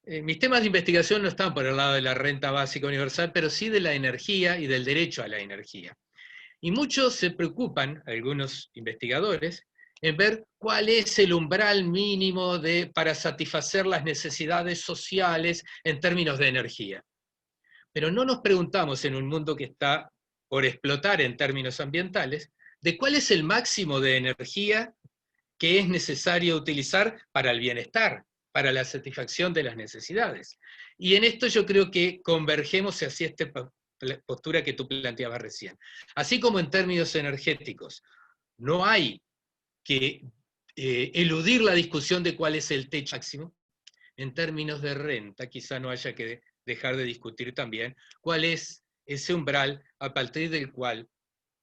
Mis temas de investigación no están por el lado de la renta básica universal, pero sí de la energía y del derecho a la energía. Y muchos se preocupan, algunos investigadores, en ver cuál es el umbral mínimo para satisfacer las necesidades sociales en términos de energía. Pero no nos preguntamos, en un mundo que está por explotar en términos ambientales, de cuál es el máximo de energía que es necesario utilizar para el bienestar, para la satisfacción de las necesidades. Y en esto yo creo que convergemos hacia esta postura que tú planteabas recién. Así como en términos energéticos, no hay que eludir la discusión de cuál es el techo máximo, en términos de renta quizá no haya que dejar de discutir también cuál es ese umbral a partir del cual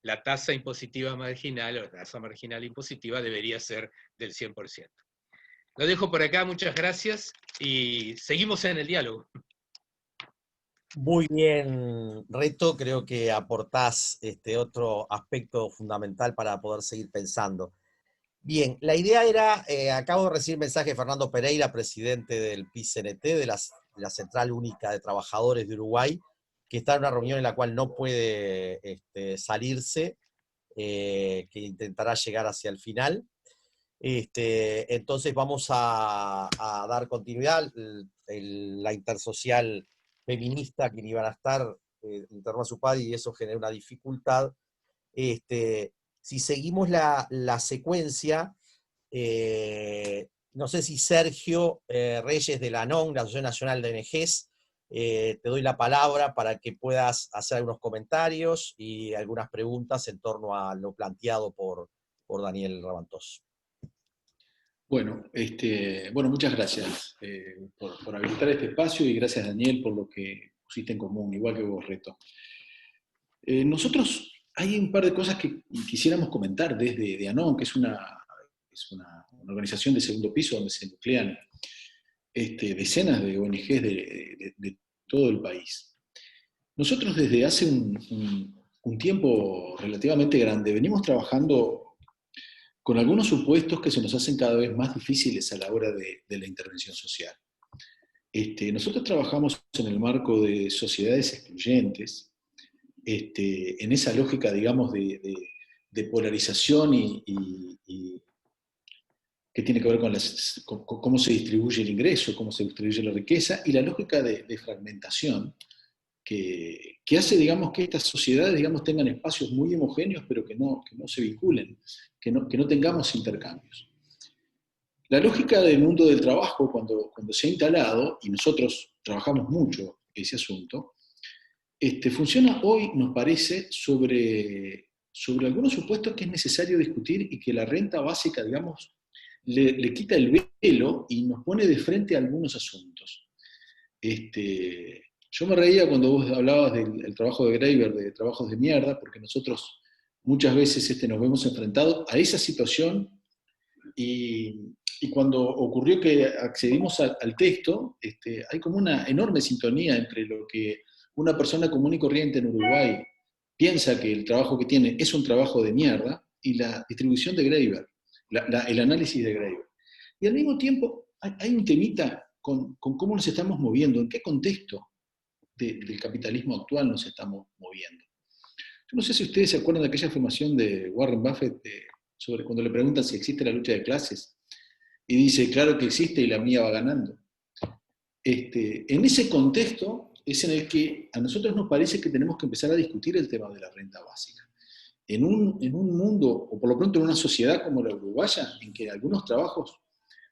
la tasa impositiva marginal o la tasa marginal impositiva debería ser del 100%. Lo dejo por acá, muchas gracias, y seguimos en el diálogo. Muy bien, Reto, creo que aportás otro aspecto fundamental para poder seguir pensando. Bien, la idea era, acabo de recibir mensaje de Fernando Pereira, presidente del PICNT, de la Central Única de Trabajadores de Uruguay, que está en una reunión en la cual no puede salirse, que intentará llegar hacia el final. Entonces vamos a dar continuidad. La intersocial feminista que iban a estar, internó a su padre y eso genera una dificultad. Si seguimos la secuencia, no sé si Sergio Reyes de la ANON, la Asociación Nacional de ONGs, te doy la palabra para que puedas hacer algunos comentarios y algunas preguntas en torno a lo planteado por Daniel Ravantós. Bueno, muchas gracias por habilitar este espacio y gracias, Daniel, por lo que pusiste en común, igual que vos, Reto. Nosotros hay un par de cosas que quisiéramos comentar desde ANON, que es una organización de segundo piso donde se nuclean decenas de ONGs de todo el país. Nosotros desde hace un tiempo relativamente grande venimos trabajando con algunos supuestos que se nos hacen cada vez más difíciles a la hora de la intervención social. Nosotros trabajamos en el marco de sociedades excluyentes, en esa lógica, digamos, de polarización y que tiene que ver con cómo se distribuye el ingreso, cómo se distribuye la riqueza, y la lógica de fragmentación que hace, digamos, que estas sociedades, digamos, tengan espacios muy homogéneos, pero que no se vinculen, que no tengamos intercambios. La lógica del mundo del trabajo, cuando se ha instalado, y nosotros trabajamos mucho ese asunto, funciona hoy, nos parece, sobre algunos supuestos que es necesario discutir y que la renta básica, digamos, le quita el velo y nos pone de frente a algunos asuntos. Yo me reía cuando vos hablabas del trabajo de Graeber, de trabajos de mierda, porque nosotros muchas veces nos vemos enfrentados a esa situación y cuando ocurrió que accedimos al texto, hay como una enorme sintonía entre lo que una persona común y corriente en Uruguay piensa que el trabajo que tiene es un trabajo de mierda y la distribución de Graeber, el análisis de Graeber. Y al mismo tiempo hay un temita con cómo nos estamos moviendo, en qué contexto del capitalismo actual nos estamos moviendo. Yo no sé si ustedes se acuerdan de aquella afirmación de Warren Buffett sobre cuando le preguntan si existe la lucha de clases, y dice, claro que existe y la mía va ganando. En ese contexto es en el que a nosotros nos parece que tenemos que empezar a discutir el tema de la renta básica. En un mundo, o por lo pronto en una sociedad como la uruguaya, en que algunos trabajos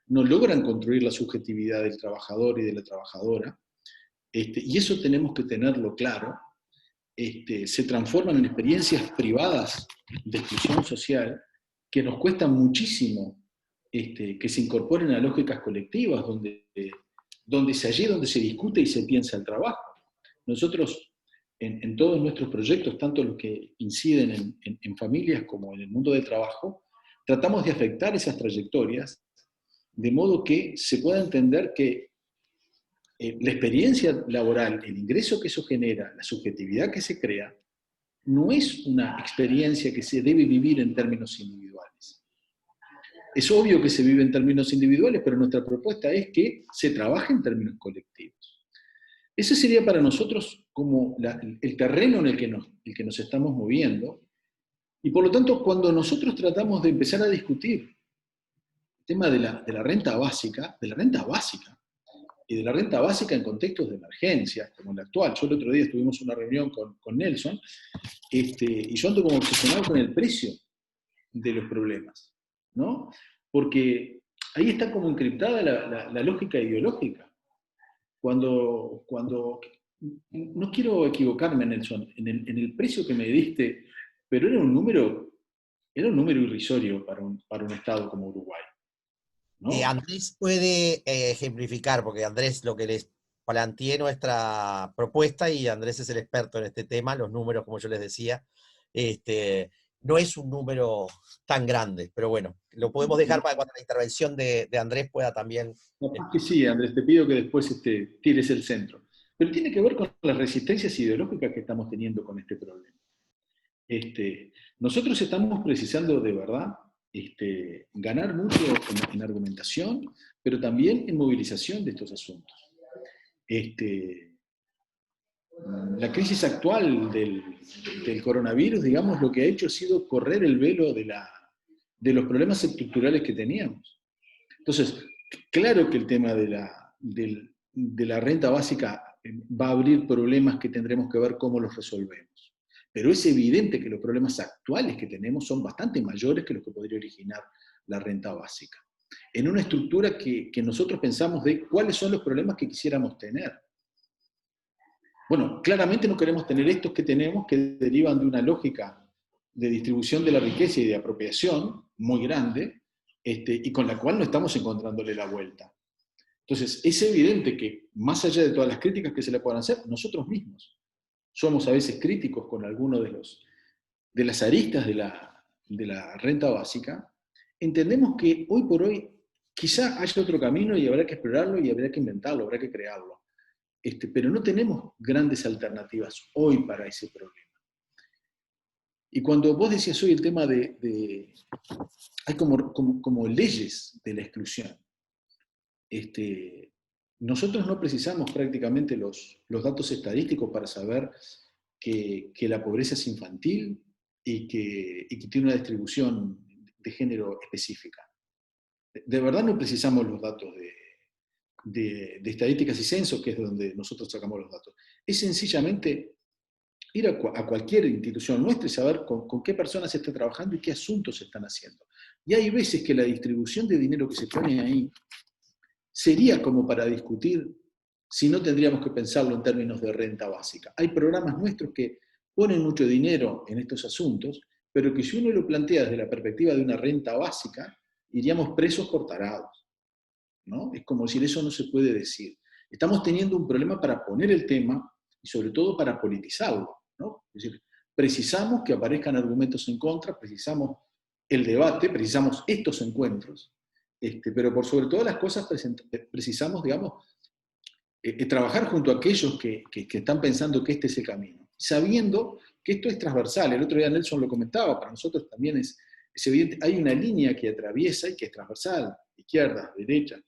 no logran construir la subjetividad del trabajador y de la trabajadora, y eso tenemos que tenerlo claro, se transforman en experiencias privadas de exclusión social que nos cuesta muchísimo que se incorporen a lógicas colectivas, donde es allí donde se discute y se piensa el trabajo. Nosotros, en todos nuestros proyectos, tanto los que inciden en familias como en el mundo del trabajo, tratamos de afectar esas trayectorias de modo que se pueda entender que la experiencia laboral, el ingreso que eso genera, la subjetividad que se crea, no es una experiencia que se debe vivir en términos individuales. Es obvio que se vive en términos individuales, pero nuestra propuesta es que se trabaje en términos colectivos. Ese sería para nosotros como el terreno en el que nos estamos moviendo, y por lo tanto, cuando nosotros tratamos de empezar a discutir el tema de la renta básica, y de la renta básica en contextos de emergencia, como el actual. Yo el otro día tuvimos una reunión con Nelson, y yo ando como obsesionado con el precio de los problemas, ¿no? Porque ahí está como encriptada la lógica ideológica. Cuando no quiero equivocarme, Nelson, en el precio que me diste, pero era un número irrisorio para un Estado como Uruguay, ¿no? Andrés puede ejemplificar, porque Andrés lo que les planteé nuestra propuesta, y Andrés es el experto en este tema, los números, como yo les decía, no es un número tan grande, pero bueno, lo podemos dejar para cuando la intervención de Andrés pueda también... Que sí, Andrés, te pido que después tires el centro. Pero tiene que ver con las resistencias ideológicas que estamos teniendo con este problema. Nosotros estamos precisando de verdad ganar mucho en argumentación, pero también en movilización de estos asuntos. La crisis actual del coronavirus, digamos, lo que ha hecho ha sido correr el velo de los problemas estructurales que teníamos. Entonces, claro que el tema de la renta básica va a abrir problemas que tendremos que ver cómo los resolvemos. Pero es evidente que los problemas actuales que tenemos son bastante mayores que los que podría originar la renta básica. En una estructura que nosotros pensamos de cuáles son los problemas que quisiéramos tener. Bueno, claramente no queremos tener estos que tenemos que derivan de una lógica de distribución de la riqueza y de apropiación muy grande, y con la cual no estamos encontrándole la vuelta. Entonces, es evidente que, más allá de todas las críticas que se le puedan hacer, nosotros mismos somos a veces críticos con algunos de las aristas de la renta básica. Entendemos que hoy por hoy quizá haya otro camino y habrá que explorarlo y habrá que inventarlo, habrá que crearlo. Pero no tenemos grandes alternativas hoy para ese problema. Y cuando vos decías hoy el tema hay como leyes de la exclusión. Nosotros no precisamos prácticamente los datos estadísticos para saber que la pobreza es infantil y que tiene una distribución de género específica. De verdad no precisamos los datos de estadísticas y censos, que es donde nosotros sacamos los datos. Es sencillamente ir a cualquier institución nuestra y saber con qué personas se está trabajando y qué asuntos se están haciendo. Y hay veces que la distribución de dinero que se pone ahí sería como para discutir si no tendríamos que pensarlo en términos de renta básica. Hay programas nuestros que ponen mucho dinero en estos asuntos, pero que si uno lo plantea desde la perspectiva de una renta básica, iríamos presos por tarados, ¿no? Es como decir, eso no se puede decir. Estamos teniendo un problema para poner el tema y sobre todo para politizarlo, ¿no? Es decir, precisamos que aparezcan argumentos en contra, precisamos el debate, precisamos estos encuentros, pero por sobre todas las cosas precisamos, digamos, trabajar junto a aquellos que están pensando que este es el camino, sabiendo que esto es transversal. El otro día Nelson lo comentaba, para nosotros también es evidente, hay una línea que atraviesa y que es transversal, izquierda, derecha,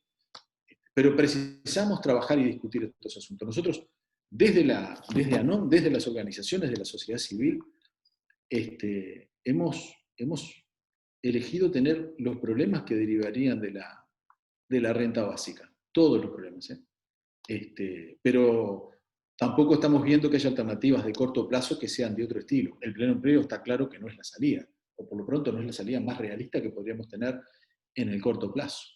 pero precisamos trabajar y discutir estos asuntos. Nosotros, desde ANON, desde las organizaciones de la sociedad civil, hemos elegido tener los problemas que derivarían de la renta básica, todos los problemas, pero tampoco estamos viendo que haya alternativas de corto plazo que sean de otro estilo. El pleno empleo está claro que no es la salida, o por lo pronto no es la salida más realista que podríamos tener en el corto plazo.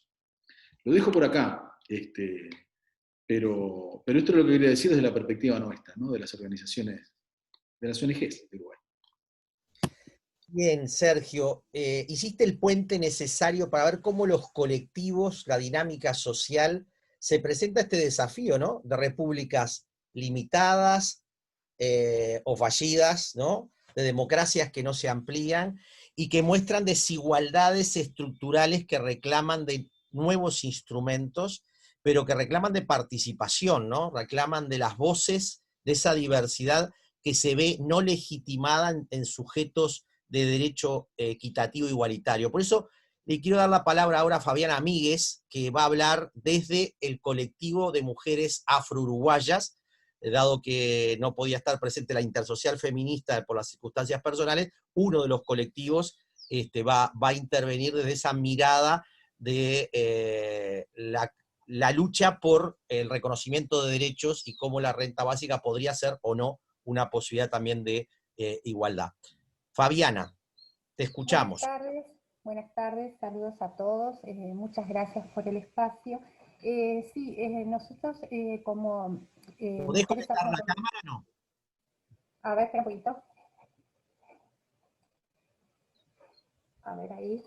Lo dejo por acá, pero esto es lo que quería decir desde la perspectiva nuestra, ¿no? De las organizaciones, de las ONGs de Uruguay. Bien, Sergio, hiciste el puente necesario para ver cómo los colectivos, la dinámica social, se presenta este desafío, ¿no? De repúblicas limitadas o fallidas, ¿no? De democracias que no se amplían y que muestran desigualdades estructurales que reclaman de nuevos instrumentos, pero que reclaman de participación, ¿no? Reclaman de las voces, de esa diversidad que se ve no legitimada en sujetos de derecho equitativo igualitario. Por eso le quiero dar la palabra ahora a Fabiana Míguez, que va a hablar desde el colectivo de mujeres afro-uruguayas, dado que no podía estar presente la Intersocial Feminista por las circunstancias personales. Uno de los colectivos va a intervenir desde esa mirada de la lucha por el reconocimiento de derechos y cómo la renta básica podría ser o no una posibilidad también de igualdad. Fabiana, te escuchamos. Buenas tardes, saludos a todos, muchas gracias por el espacio. Sí, nosotros como... ¿Podés conectar la cámara o no? A ver, espera un poquito. A ver, ahí.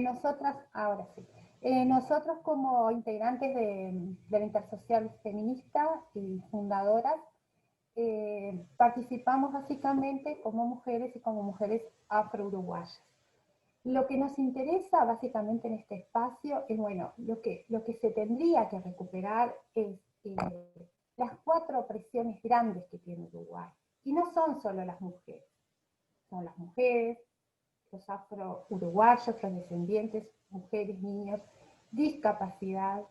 Nosotras, ahora sí. Nosotros como integrantes de la Intersocial Feminista y fundadoras, participamos básicamente como mujeres y como mujeres afro-uruguayas. Lo que nos interesa básicamente en este espacio es, bueno, lo que se tendría que recuperar es las 4 opresiones grandes que tiene Uruguay. Y no son solo las mujeres, son las mujeres, los afro-uruguayos, los descendientes, mujeres, niños, discapacidad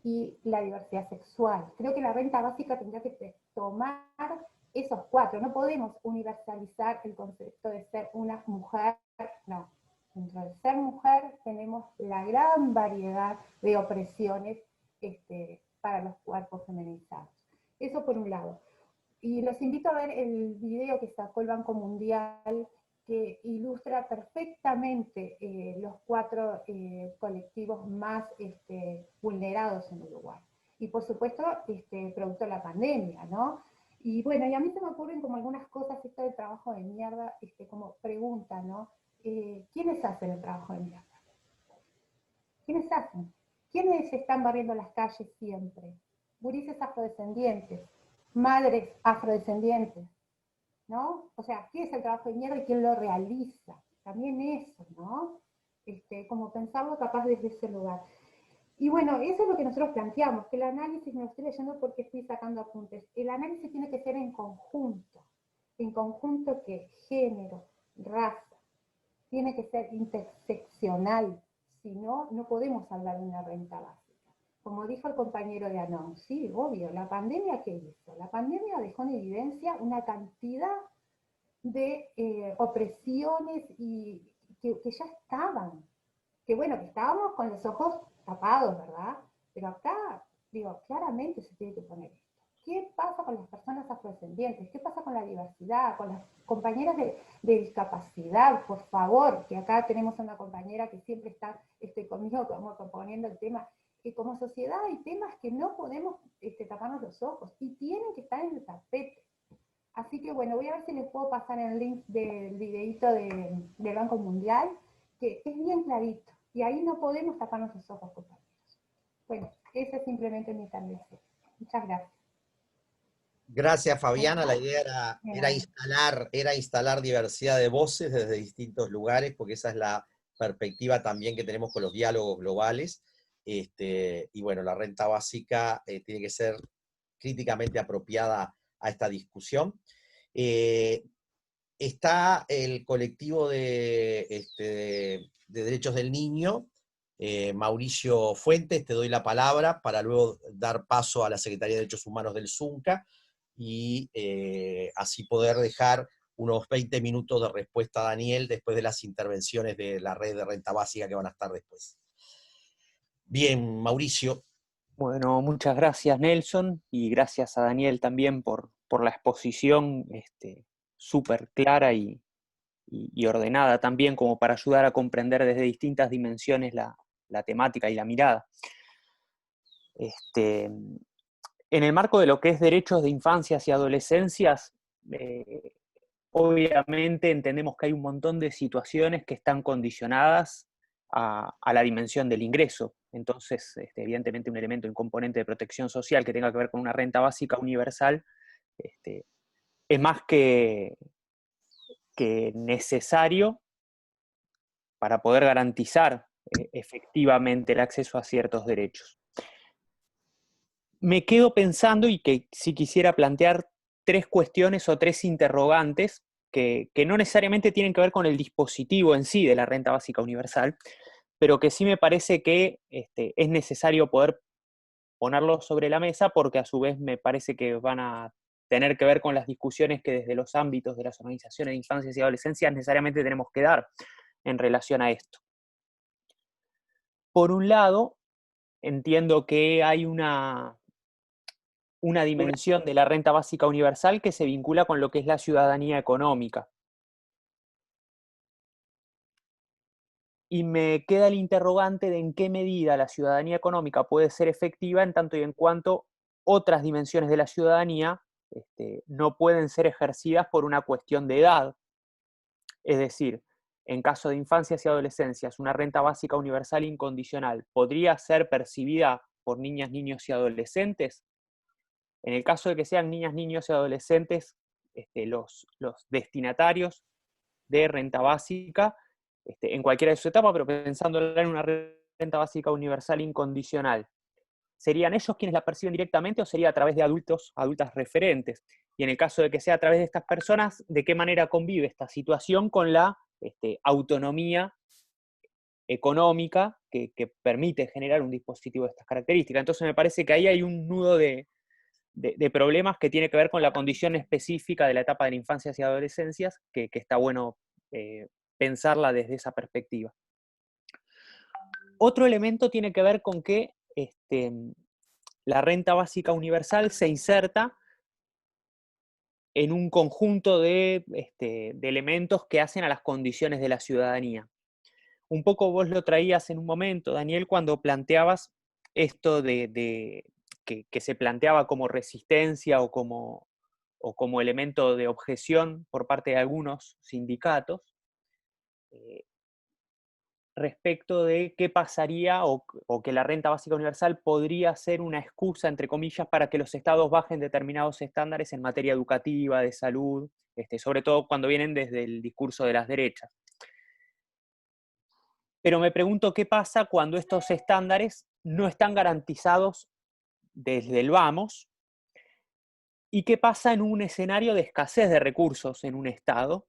y la diversidad sexual. Creo que la renta básica tendría que tomar esos 4. No podemos universalizar el concepto de ser una mujer, no. Dentro de ser mujer tenemos la gran variedad de opresiones para los cuerpos feminizados. Eso por un lado. Y los invito a ver el video que sacó el Banco Mundial, que ilustra perfectamente los 4 colectivos más vulnerados en Uruguay. y por supuesto, producto de la pandemia, ¿no? Y bueno, y a mí se me ocurren como algunas cosas, esto del trabajo de mierda, como pregunta, ¿no? ¿Quiénes hacen el trabajo de mierda? ¿Quiénes hacen? ¿Quiénes están barriendo las calles siempre? Gurises afrodescendientes, madres afrodescendientes, ¿no? O sea, ¿qué es el trabajo de mierda y quién lo realiza? También eso, ¿no? Como pensarlo capaz desde ese lugar. Y bueno, eso es lo que nosotros planteamos, que el análisis, me lo estoy leyendo porque estoy sacando apuntes, el análisis tiene que ser en conjunto que género, raza, tiene que ser interseccional, si no, no podemos hablar de una renta básica. Como dijo el compañero de ANON, sí, obvio, ¿la pandemia qué hizo? La pandemia dejó en evidencia una cantidad de opresiones y que ya estaban, que bueno, que estábamos con los ojos tapados, ¿verdad? Pero acá, digo, claramente se tiene que poner esto. ¿Qué pasa con las personas afrodescendientes? ¿Qué pasa con la diversidad? Con las compañeras de discapacidad, por favor, que acá tenemos una compañera que siempre está conmigo como proponiendo el tema, que como sociedad hay temas que no podemos taparnos los ojos y tienen que estar en el tapete. Así que bueno, voy a ver si les puedo pasar el link del videíto del Banco Mundial, que es bien clarito, y ahí no podemos taparnos los ojos, compañeros. Bueno, esa es simplemente mi intervención. Muchas gracias. Gracias, Fabiana. La idea era instalar diversidad de voces desde distintos lugares, porque esa es la perspectiva también que tenemos con los diálogos globales. Y bueno, la renta básica tiene que ser críticamente apropiada a esta discusión. Está el colectivo de derechos del niño, Mauricio Fuentes, te doy la palabra para luego dar paso a la Secretaría de Derechos Humanos del ZUNCA y así poder dejar unos 20 minutos de respuesta a Daniel después de las intervenciones de la red de renta básica que van a estar después. Bien, Mauricio. Bueno, muchas gracias, Nelson, y gracias a Daniel también por la exposición súper clara y ordenada también, como para ayudar a comprender desde distintas dimensiones la temática y la mirada. En el marco de lo que es derechos de infancias y adolescencias, obviamente entendemos que hay un montón de situaciones que están condicionadas a la dimensión del ingreso. Entonces, evidentemente un elemento, un componente de protección social que tenga que ver con una renta básica universal, es más que necesario para poder garantizar efectivamente el acceso a ciertos derechos. Me quedo pensando, y que sí quisiera plantear 3 cuestiones o 3 interrogantes que no necesariamente tienen que ver con el dispositivo en sí de la renta básica universal, pero que sí me parece que es necesario poder ponerlo sobre la mesa, porque a su vez me parece que van a tener que ver con las discusiones que desde los ámbitos de las organizaciones de infancias y adolescencias necesariamente tenemos que dar en relación a esto. Por un lado, entiendo que hay una dimensión de la renta básica universal que se vincula con lo que es la ciudadanía económica. Y me queda el interrogante de en qué medida la ciudadanía económica puede ser efectiva en tanto y en cuanto otras dimensiones de la ciudadanía no pueden ser ejercidas por una cuestión de edad. Es decir, en caso de infancias y adolescencias, una renta básica universal incondicional podría ser percibida por niñas, niños y adolescentes. En el caso de que sean niñas, niños y adolescentes, los destinatarios de renta básica, en cualquiera de sus etapas, pero pensando en una renta básica universal incondicional, ¿serían ellos quienes la perciben directamente o sería a través de adultas referentes? Y en el caso de que sea a través de estas personas, ¿de qué manera convive esta situación con la autonomía económica que permite generar un dispositivo de estas características? Entonces me parece que ahí hay un nudo de problemas que tiene que ver con la condición específica de la etapa de la infancia y adolescencias, que está bueno pensarla desde esa perspectiva. Otro elemento tiene que ver con que la renta básica universal se inserta en un conjunto de elementos que hacen a las condiciones de la ciudadanía. Un poco vos lo traías en un momento, Daniel, cuando planteabas esto de que se planteaba como resistencia o como elemento de objeción por parte de algunos sindicatos, respecto de qué pasaría o que la renta básica universal podría ser una excusa, entre comillas, para que los estados bajen determinados estándares en materia educativa, de salud, sobre todo cuando vienen desde el discurso de las derechas. Pero me pregunto qué pasa cuando estos estándares no están garantizados desde el vamos, y qué pasa en un escenario de escasez de recursos en un estado,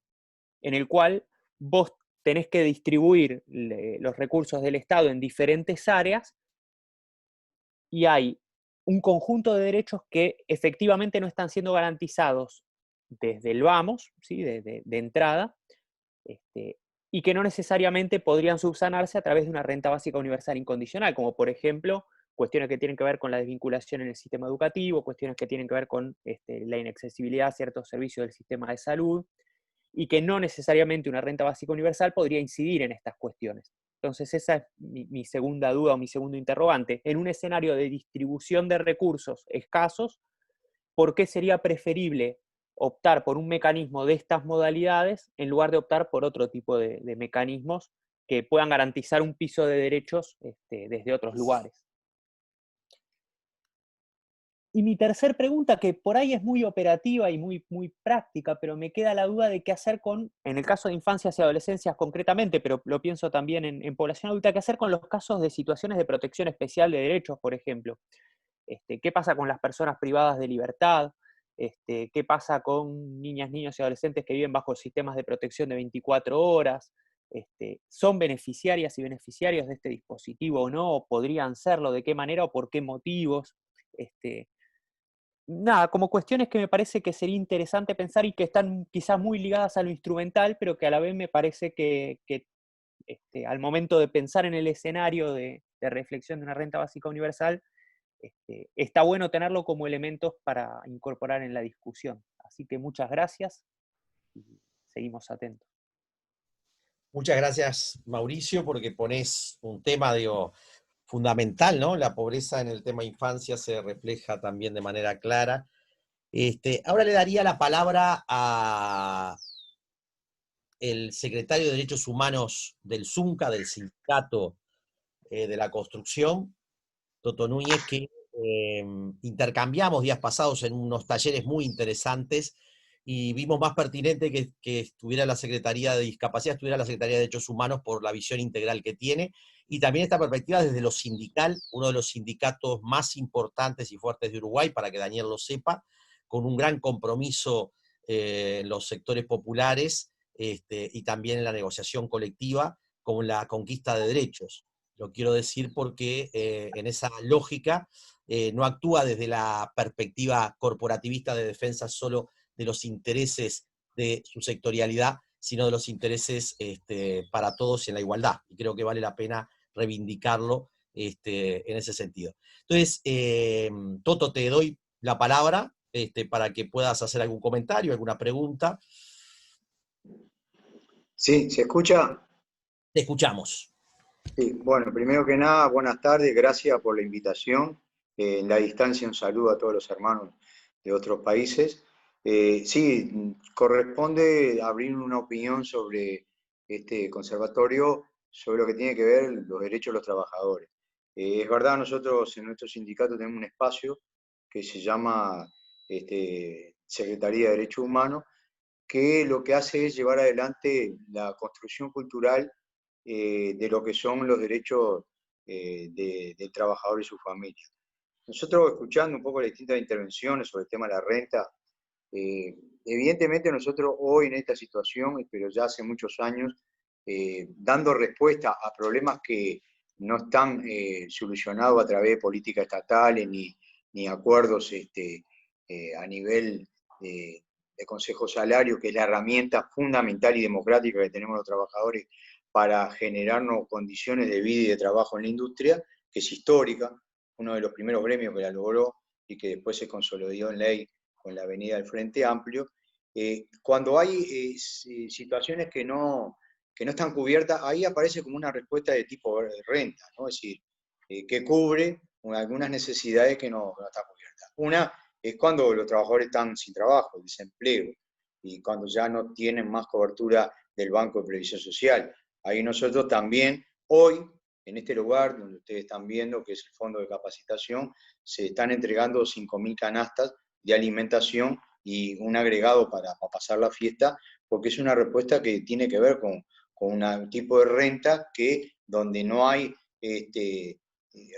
en el cual vos tenés que distribuir los recursos del Estado en diferentes áreas y hay un conjunto de derechos que efectivamente no están siendo garantizados desde el vamos, ¿sí? de entrada, y que no necesariamente podrían subsanarse a través de una renta básica universal incondicional, como por ejemplo cuestiones que tienen que ver con la desvinculación en el sistema educativo, cuestiones que tienen que ver con la inaccesibilidad a ciertos servicios del sistema de salud, y que no necesariamente una renta básica universal podría incidir en estas cuestiones. Entonces esa es mi segunda duda o mi segundo interrogante. En un escenario de distribución de recursos escasos, ¿por qué sería preferible optar por un mecanismo de estas modalidades en lugar de optar por otro tipo de mecanismos que puedan garantizar un piso de derechos desde otros lugares? Y mi tercer pregunta, que por ahí es muy operativa y muy práctica, pero me queda la duda de qué hacer con, en el caso de infancias y adolescencias concretamente, pero lo pienso también en población adulta, qué hacer con los casos de situaciones de protección especial de derechos, por ejemplo. ¿Qué pasa con las personas privadas de libertad? ¿Qué pasa con niñas, niños y adolescentes que viven bajo sistemas de protección de 24 horas? ¿Son beneficiarias y beneficiarios de este dispositivo o no? ¿O podrían serlo? ¿De qué manera o por qué motivos? Nada, como cuestiones que me parece que sería interesante pensar y que están quizás muy ligadas a lo instrumental, pero que a la vez me parece que al momento de pensar en el escenario de reflexión de una renta básica universal, está bueno tenerlo como elementos para incorporar en la discusión. Así que muchas gracias y seguimos atentos. Muchas gracias, Mauricio, porque pones un tema, fundamental, ¿no? La pobreza en el tema infancia se refleja también de manera clara. Ahora le daría la palabra a el secretario de Derechos Humanos del ZUNCA, del Sindicato de la Construcción, Toto Núñez, que intercambiamos días pasados en unos talleres muy interesantes y vimos más pertinente que estuviera la Secretaría de Discapacidad, estuviera la Secretaría de Derechos Humanos por la visión integral que tiene, y también esta perspectiva desde lo sindical, uno de los sindicatos más importantes y fuertes de Uruguay, para que Daniel lo sepa, con un gran compromiso en los sectores populares y también en la negociación colectiva con la conquista de derechos. Lo quiero decir porque en esa lógica no actúa desde la perspectiva corporativista de defensa solo de los intereses de su sectorialidad, sino de los intereses para todos y en la igualdad. Y creo que vale la pena reivindicarlo en ese sentido. Entonces, Toto, te doy la palabra para que puedas hacer algún comentario, alguna pregunta. Sí, ¿se escucha? Te escuchamos. Sí, bueno, primero que nada, buenas tardes, gracias por la invitación. En la distancia un saludo a todos los hermanos de otros países. Sí, corresponde abrir una opinión sobre este conservatorio, sobre lo que tiene que ver los derechos de los trabajadores. Es verdad, nosotros en nuestro sindicato tenemos un espacio que se llama Secretaría de Derechos Humanos, que lo que hace es llevar adelante la construcción cultural de lo que son los derechos del trabajador y su familia. Nosotros, escuchando un poco las distintas intervenciones sobre el tema de la renta, evidentemente nosotros hoy en esta situación, pero ya hace muchos años, dando respuesta a problemas que no están solucionados a través de políticas estatales ni acuerdos a nivel de Consejo Salario, que es la herramienta fundamental y democrática que tenemos los trabajadores para generarnos condiciones de vida y de trabajo en la industria, que es histórica, uno de los primeros gremios que la logró y que después se consolidó en ley con la venida del Frente Amplio. Cuando hay situaciones que no están cubiertas, ahí aparece como una respuesta de tipo renta, ¿no? Es decir, que cubre algunas necesidades que no están cubiertas. Una es cuando los trabajadores están sin trabajo, desempleo, y cuando ya no tienen más cobertura del Banco de Previsión Social. Ahí nosotros también, hoy, en este lugar donde ustedes están viendo, que es el Fondo de Capacitación, se están entregando 5.000 canastas de alimentación y un agregado para pasar la fiesta, porque es una respuesta que tiene que ver con un tipo de renta que donde no hay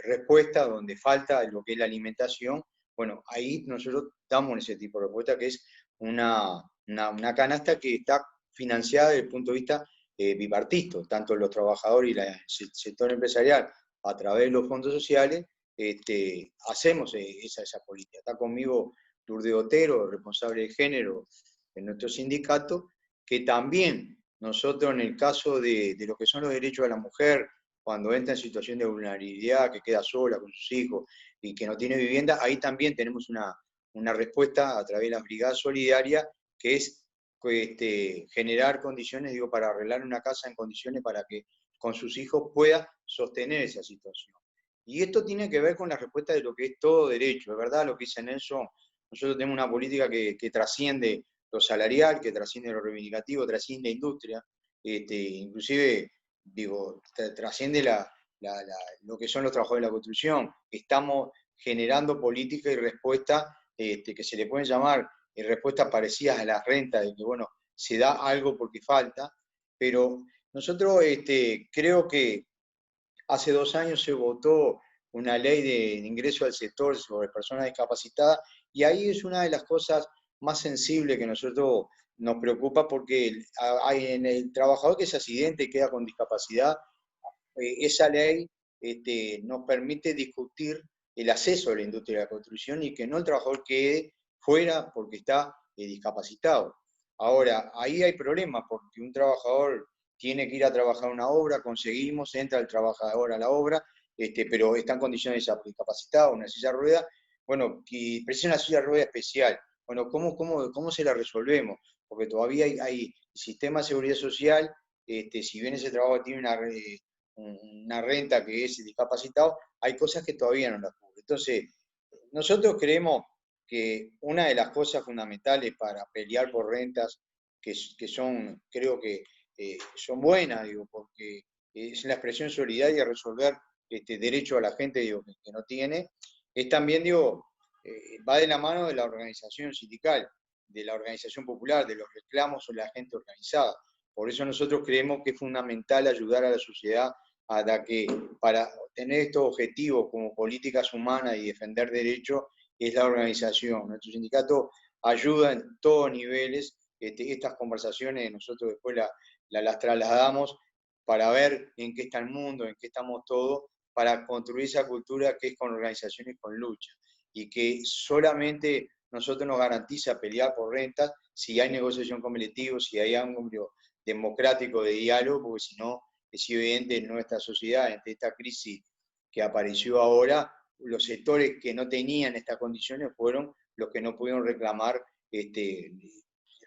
respuesta, donde falta lo que es la alimentación, bueno, ahí nosotros damos ese tipo de respuesta, que es una canasta que está financiada desde el punto de vista bipartito, tanto los trabajadores y el sector empresarial, a través de los fondos sociales, hacemos esa política. Está conmigo Lourdes Otero, responsable de género en nuestro sindicato, que también nosotros en el caso de lo que son los derechos de la mujer, cuando entra en situación de vulnerabilidad, que queda sola con sus hijos y que no tiene vivienda, ahí también tenemos una respuesta a través de las brigadas solidarias, que es generar condiciones, digo, para arreglar una casa en condiciones para que con sus hijos pueda sostener esa situación. Y esto tiene que ver con la respuesta de lo que es todo derecho, es verdad lo que dice Nelson. Nosotros tenemos una política que trasciende lo salarial, que trasciende lo reivindicativo, trasciende la industria, inclusive, digo, trasciende lo que son los trabajos de la construcción. Estamos generando políticas y respuestas que se le pueden llamar respuestas parecidas a las rentas, de que, bueno, se da algo porque falta, pero nosotros creo que hace 2 años se votó una ley de ingreso al sector sobre personas discapacitadas, y ahí es una de las cosas más sensibles que nosotros nos preocupa, porque hay en el trabajador que se accidente y queda con discapacidad, esa ley nos permite discutir el acceso a la industria de la construcción y que no el trabajador quede fuera porque está discapacitado. Ahora, ahí hay problemas, porque un trabajador tiene que ir a trabajar una obra, conseguimos, entra el trabajador a la obra, pero está en condiciones de discapacitado, una silla de ruedas, bueno, y precisa una silla de ruedas especial. Bueno, ¿cómo se la resolvemos? Porque todavía hay sistema de seguridad social, si bien ese trabajo tiene una renta que es discapacitado, hay cosas que todavía no las cubre. Entonces, nosotros creemos que una de las cosas fundamentales para pelear por rentas, que son, creo que son buenas, digo, porque es la expresión solidaria de resolver derecho a la gente, digo, que no tiene, es también, digo, va de la mano de la organización sindical, de la organización popular, de los reclamos de la gente organizada. Por eso nosotros creemos que es fundamental ayudar a la sociedad para tener estos objetivos como políticas humanas y defender derechos, es la organización. Nuestro sindicato ayuda en todos niveles. Estas conversaciones nosotros después las trasladamos para ver en qué está el mundo, en qué estamos todos, para construir esa cultura que es con organizaciones, con lucha, y que solamente nosotros nos garantiza pelear por rentas si hay negociación con colectivos, si hay ángulo democrático de diálogo, porque si no, es evidente en nuestra sociedad, en esta crisis que apareció ahora, los sectores que no tenían estas condiciones fueron los que no pudieron reclamar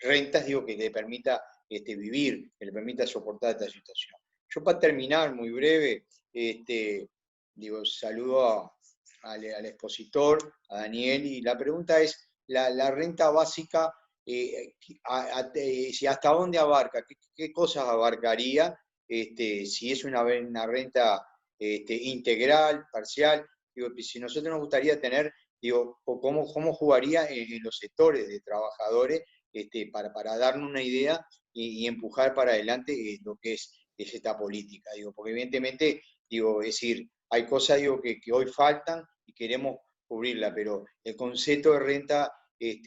rentas, digo, que le permita vivir, que le permita soportar esta situación. Yo, para terminar, muy breve, digo, saludo al expositor, a Daniel, y la pregunta es, la renta básica, si hasta dónde abarca, qué cosas abarcaría, si es una renta integral, parcial, digo, si nosotros nos gustaría tener, digo, cómo jugaría en los sectores de trabajadores, para darnos una idea y empujar para adelante lo que es esta política, digo, porque evidentemente, digo, es decir, hay cosas, digo, que hoy faltan y queremos cubrirla, pero el concepto de renta,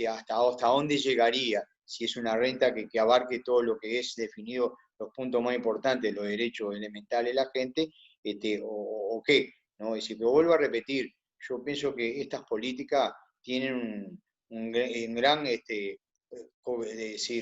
hasta dónde llegaría, si es una renta que abarque todo lo que es definido, los puntos más importantes, los derechos elementales de la gente, o qué, ¿no? Es decir, pero vuelvo a repetir, yo pienso que estas políticas tienen un gran decir,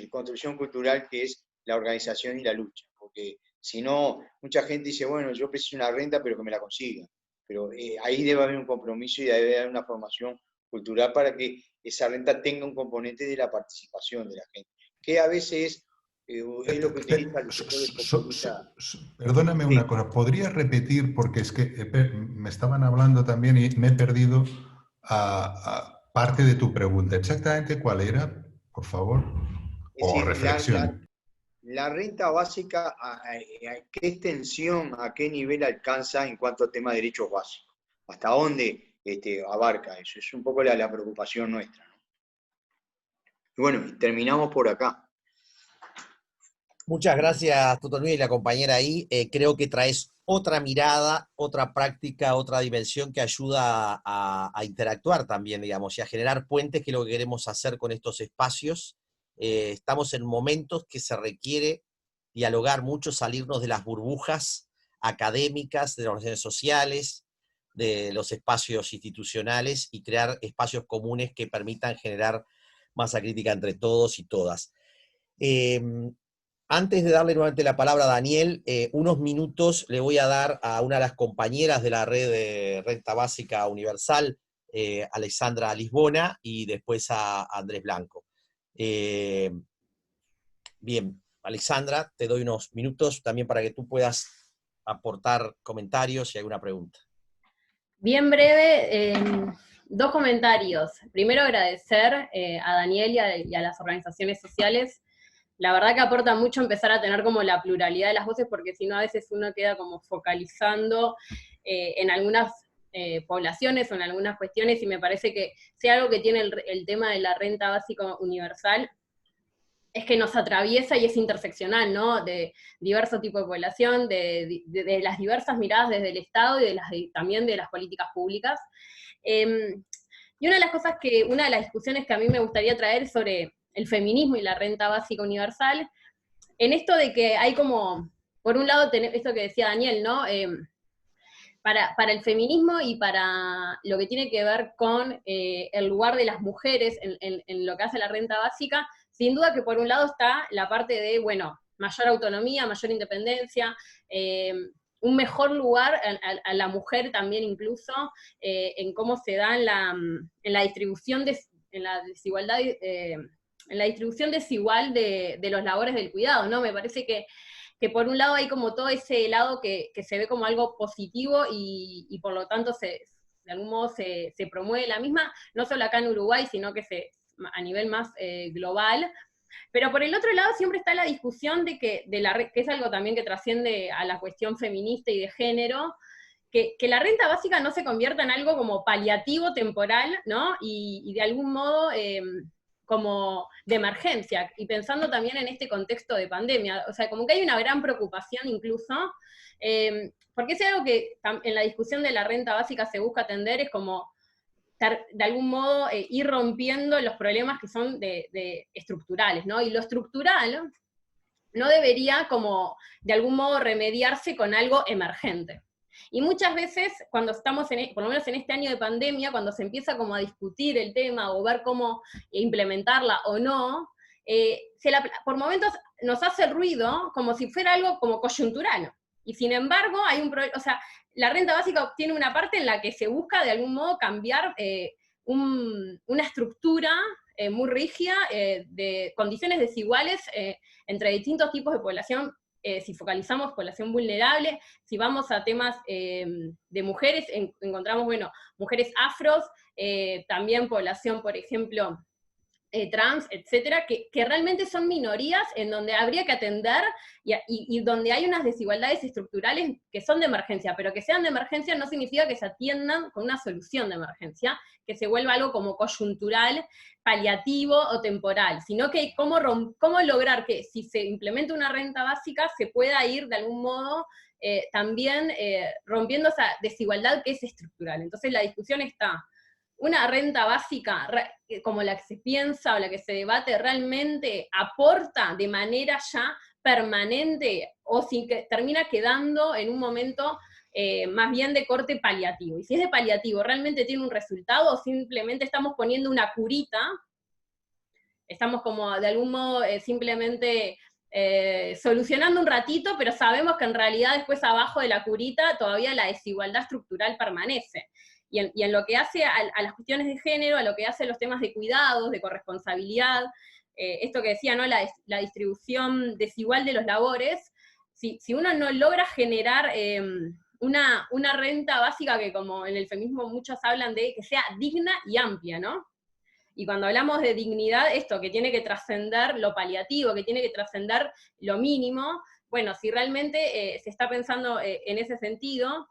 construcción cultural, que es la organización y la lucha, porque si no, mucha gente dice, bueno, yo preciso una renta, pero que me la consiga, pero ahí debe haber un compromiso y debe haber una formación cultural para que esa renta tenga un componente de la participación de la gente, que a veces es es lo que utiliza el sector de Perdóname una cosa, ¿podrías repetir? Porque es que me estaban hablando también y me he perdido a parte de tu pregunta. ¿Exactamente cuál era, por favor? Es O decir, reflexión. la renta básica, ¿a qué extensión, a qué nivel alcanza en cuanto a tema de derechos básicos? ¿Hasta dónde abarca eso? Es un poco la preocupación nuestra, ¿no? Y bueno, terminamos por acá. Muchas gracias, Dr. Luis, y la compañera ahí. Creo que traes otra mirada, otra práctica, otra dimensión que ayuda a interactuar también, digamos, y a generar puentes, que es lo que queremos hacer con estos espacios. Estamos en momentos que se requiere dialogar mucho, salirnos de las burbujas académicas, de las organizaciones sociales, de los espacios institucionales, y crear espacios comunes que permitan generar masa crítica entre todos y todas. Antes de darle nuevamente la palabra a Daniel, unos minutos le voy a dar a una de las compañeras de la red de Renta Básica Universal, Alexandra Lisbona, y después a Andrés Blanco. Bien, Alexandra, te doy unos minutos también para que tú puedas aportar comentarios y alguna pregunta. Bien breve, 2 comentarios. Primero, agradecer a Daniel y a las organizaciones sociales. La verdad que aporta mucho empezar a tener como la pluralidad de las voces, porque si no a veces uno queda como focalizando en algunas poblaciones o en algunas cuestiones, y me parece que si algo que tiene el tema de la renta básica universal es que nos atraviesa y es interseccional, ¿no? De diversos tipos de población, de las diversas miradas desde el Estado y también de las políticas públicas. Y una de las discusiones que a mí me gustaría traer es sobre el feminismo y la renta básica universal, en esto de que hay como, por un lado, esto que decía Daniel, ¿no? Para el feminismo y para lo que tiene que ver con el lugar de las mujeres en lo que hace la renta básica, sin duda que por un lado está la parte de, bueno, mayor autonomía, mayor independencia, un mejor lugar a la mujer también incluso, en cómo se da en la distribución, en la desigualdad, en la distribución desigual de los labores del cuidado, ¿no? Me parece que por un lado hay como todo ese lado que se ve como algo positivo y por lo tanto de algún modo se promueve la misma, no solo acá en Uruguay, sino que a nivel más global. Pero por el otro lado siempre está la discusión de que es algo también que trasciende a la cuestión feminista y de género, que la renta básica no se convierta en algo como paliativo temporal, ¿no? Y de algún modo como de emergencia, y pensando también en este contexto de pandemia, o sea, como que hay una gran preocupación incluso, porque es algo que en la discusión de la renta básica se busca atender, es como de algún modo ir rompiendo los problemas que son estructurales, ¿no? Y lo estructural no debería como de algún modo remediarse con algo emergente. Y muchas veces, cuando estamos, por lo menos en este año de pandemia, cuando se empieza como a discutir el tema o ver cómo implementarla o no, por momentos nos hace ruido como si fuera algo como coyuntural. Y sin embargo, hay un problema, o sea, la renta básica tiene una parte en la que se busca de algún modo cambiar una estructura muy rígida de condiciones desiguales entre distintos tipos de población. Si focalizamos población vulnerable, si vamos a temas de mujeres, encontramos, bueno, mujeres afros, también población, por ejemplo, trans, etcétera, que realmente son minorías en donde habría que atender y donde hay unas desigualdades estructurales que son de emergencia, pero que sean de emergencia no significa que se atiendan con una solución de emergencia, que se vuelva algo como coyuntural, paliativo o temporal, sino que cómo lograr que si se implementa una renta básica se pueda ir de algún modo también rompiendo esa desigualdad que es estructural. Entonces la discusión está: una renta básica como la que se piensa o la que se debate realmente aporta de manera ya permanente, o si termina quedando en un momento más bien de corte paliativo. Y si es de paliativo, ¿realmente tiene un resultado o simplemente estamos poniendo una curita? Estamos como de algún modo simplemente solucionando un ratito, pero sabemos que en realidad después abajo de la curita todavía la desigualdad estructural permanece. Y en lo que hace a las cuestiones de género, a lo que hace a los temas de cuidados, de corresponsabilidad, esto que decía, ¿no? La distribución desigual de los labores, si uno no logra generar una renta básica que, como en el feminismo muchos hablan de, que sea digna y amplia, ¿no? Y cuando hablamos de dignidad, esto, que tiene que trascender lo paliativo, que tiene que trascender lo mínimo, bueno, si realmente se está pensando en ese sentido,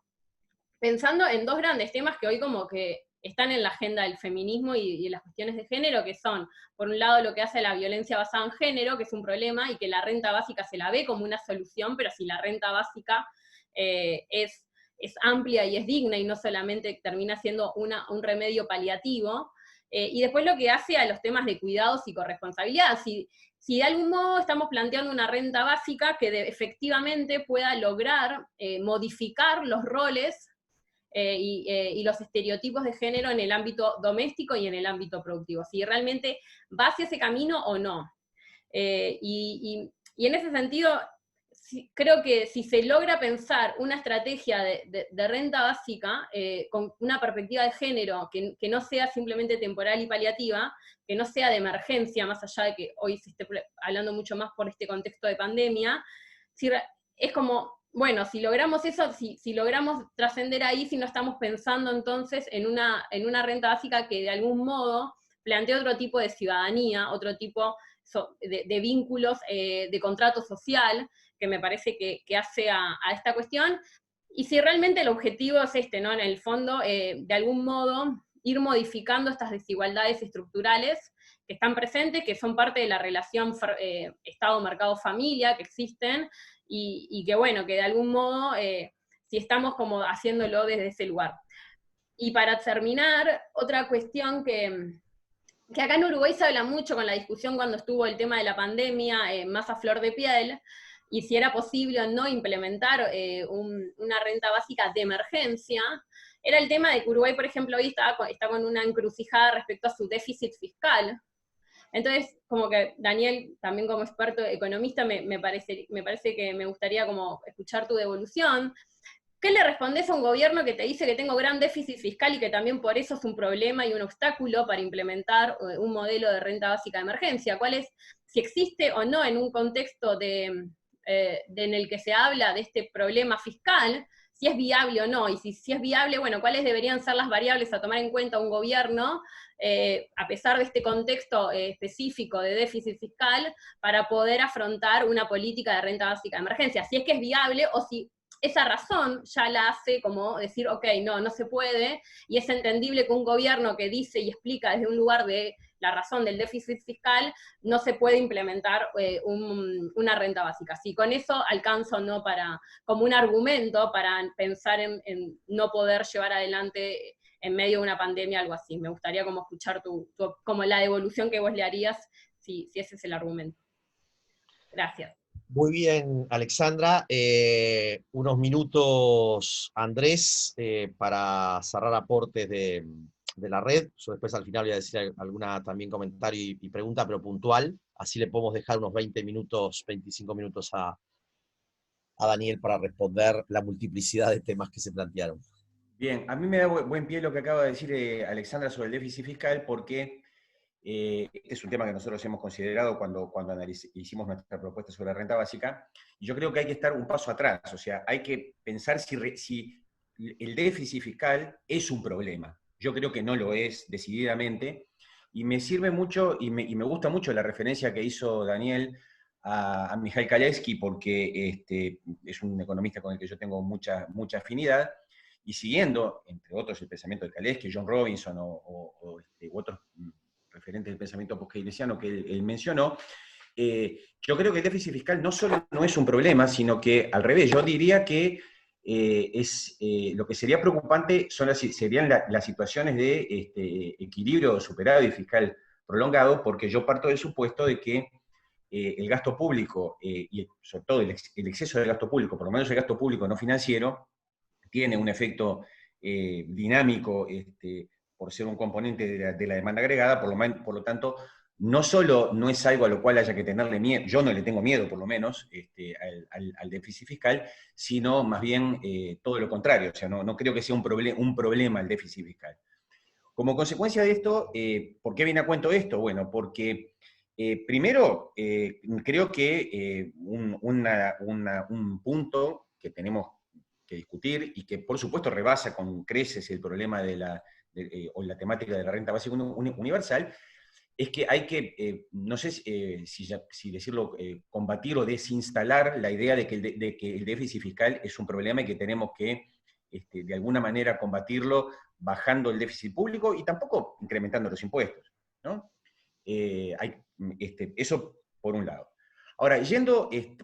pensando en dos grandes temas que hoy como que están en la agenda del feminismo y en las cuestiones de género, que son, por un lado, lo que hace la violencia basada en género, que es un problema, y que la renta básica se la ve como una solución, pero si la renta básica es amplia y es digna, y no solamente termina siendo un remedio paliativo, y después lo que hace a los temas de cuidados y corresponsabilidad. Si de algún modo estamos planteando una renta básica que efectivamente pueda lograr modificar los roles y los estereotipos de género en el ámbito doméstico y en el ámbito productivo, si realmente va hacia ese camino o no. Y en ese sentido, creo que si se logra pensar una estrategia de renta básica con una perspectiva de género que no sea simplemente temporal y paliativa, que no sea de emergencia, más allá de que hoy se esté hablando mucho más por este contexto de pandemia, es como, bueno, si logramos eso, si logramos trascender ahí, si no estamos pensando entonces en una renta básica que de algún modo plantee otro tipo de ciudadanía, otro tipo de vínculos, de contrato social, que me parece que hace a esta cuestión, y si realmente el objetivo es este, ¿no? En el fondo, de algún modo, ir modificando estas desigualdades estructurales que están presentes, que son parte de la relación Estado-mercado-familia que existen, y que bueno, que de algún modo, si estamos como haciéndolo desde ese lugar. Y para terminar, otra cuestión que acá en Uruguay se habla mucho con la discusión cuando estuvo el tema de la pandemia más a flor de piel, y si era posible o no implementar una renta básica de emergencia, era el tema de que Uruguay, por ejemplo, hoy está con una encrucijada respecto a su déficit fiscal. Entonces, como que Daniel, también como experto economista, me parece que me gustaría como escuchar tu devolución. ¿Qué le respondes a un gobierno que te dice que tengo gran déficit fiscal y que también por eso es un problema y un obstáculo para implementar un modelo de renta básica de emergencia? ¿Cuál es, si existe o no en un contexto en el que se habla de este problema fiscal, si es viable o no? Y si es viable, bueno, ¿cuáles deberían ser las variables a tomar en cuenta un gobierno, a pesar de este contexto específico de déficit fiscal, para poder afrontar una política de renta básica de emergencia? Si es que es viable, o si esa razón ya la hace como decir, ok, no se puede, y es entendible que un gobierno que dice y explica desde un lugar de la razón del déficit fiscal, no se puede implementar una renta básica. Si con eso alcanzo no como un argumento para pensar en no poder llevar adelante en medio de una pandemia algo así. Me gustaría como escuchar como la devolución que vos le harías si ese es el argumento. Gracias. Muy bien, Alexandra. Unos minutos, Andrés, para cerrar aportes de la red. Yo después al final voy a decir alguna también comentario y pregunta, pero puntual. Así le podemos dejar unos 20 minutos, 25 minutos a Daniel para responder la multiplicidad de temas que se plantearon. Bien, a mí me da buen pie lo que acaba de decir Alexandra sobre el déficit fiscal, porque este es un tema que nosotros hemos considerado cuando hicimos nuestra propuesta sobre la renta básica, y yo creo que hay que estar un paso atrás, o sea, hay que pensar si el déficit fiscal es un problema. Yo creo que no lo es, decididamente, y me sirve mucho, y me gusta mucho la referencia que hizo Daniel a Mikhail Kalecki, porque es un economista con el que yo tengo mucha afinidad, y siguiendo, entre otros, el pensamiento de Kalecki, John Robinson u otros referentes del pensamiento post-keynesiano que él mencionó, yo creo que el déficit fiscal no solo no es un problema, sino que al revés, yo diría que lo que sería preocupante serían las situaciones de equilibrio, superávit fiscal prolongado, porque yo parto del supuesto de que el gasto público, y sobre todo el exceso del gasto público, por lo menos el gasto público no financiero, tiene un efecto dinámico por ser un componente de la demanda agregada, por lo tanto, no solo no es algo a lo cual haya que tenerle miedo, yo no le tengo miedo por lo menos al déficit fiscal, sino más bien todo lo contrario, o sea, no creo que sea un problema el déficit fiscal. Como consecuencia de esto, ¿por qué viene a cuento esto? Bueno, porque Primero, creo que un punto que tenemos que discutir y que por supuesto rebasa con creces el problema o la temática de la renta básica universal, es que hay que, no sé si decirlo, combatir o desinstalar la idea de que el déficit fiscal es un problema y que tenemos que, de alguna manera, combatirlo bajando el déficit público y tampoco incrementando los impuestos, ¿no? Eso por un lado. Ahora,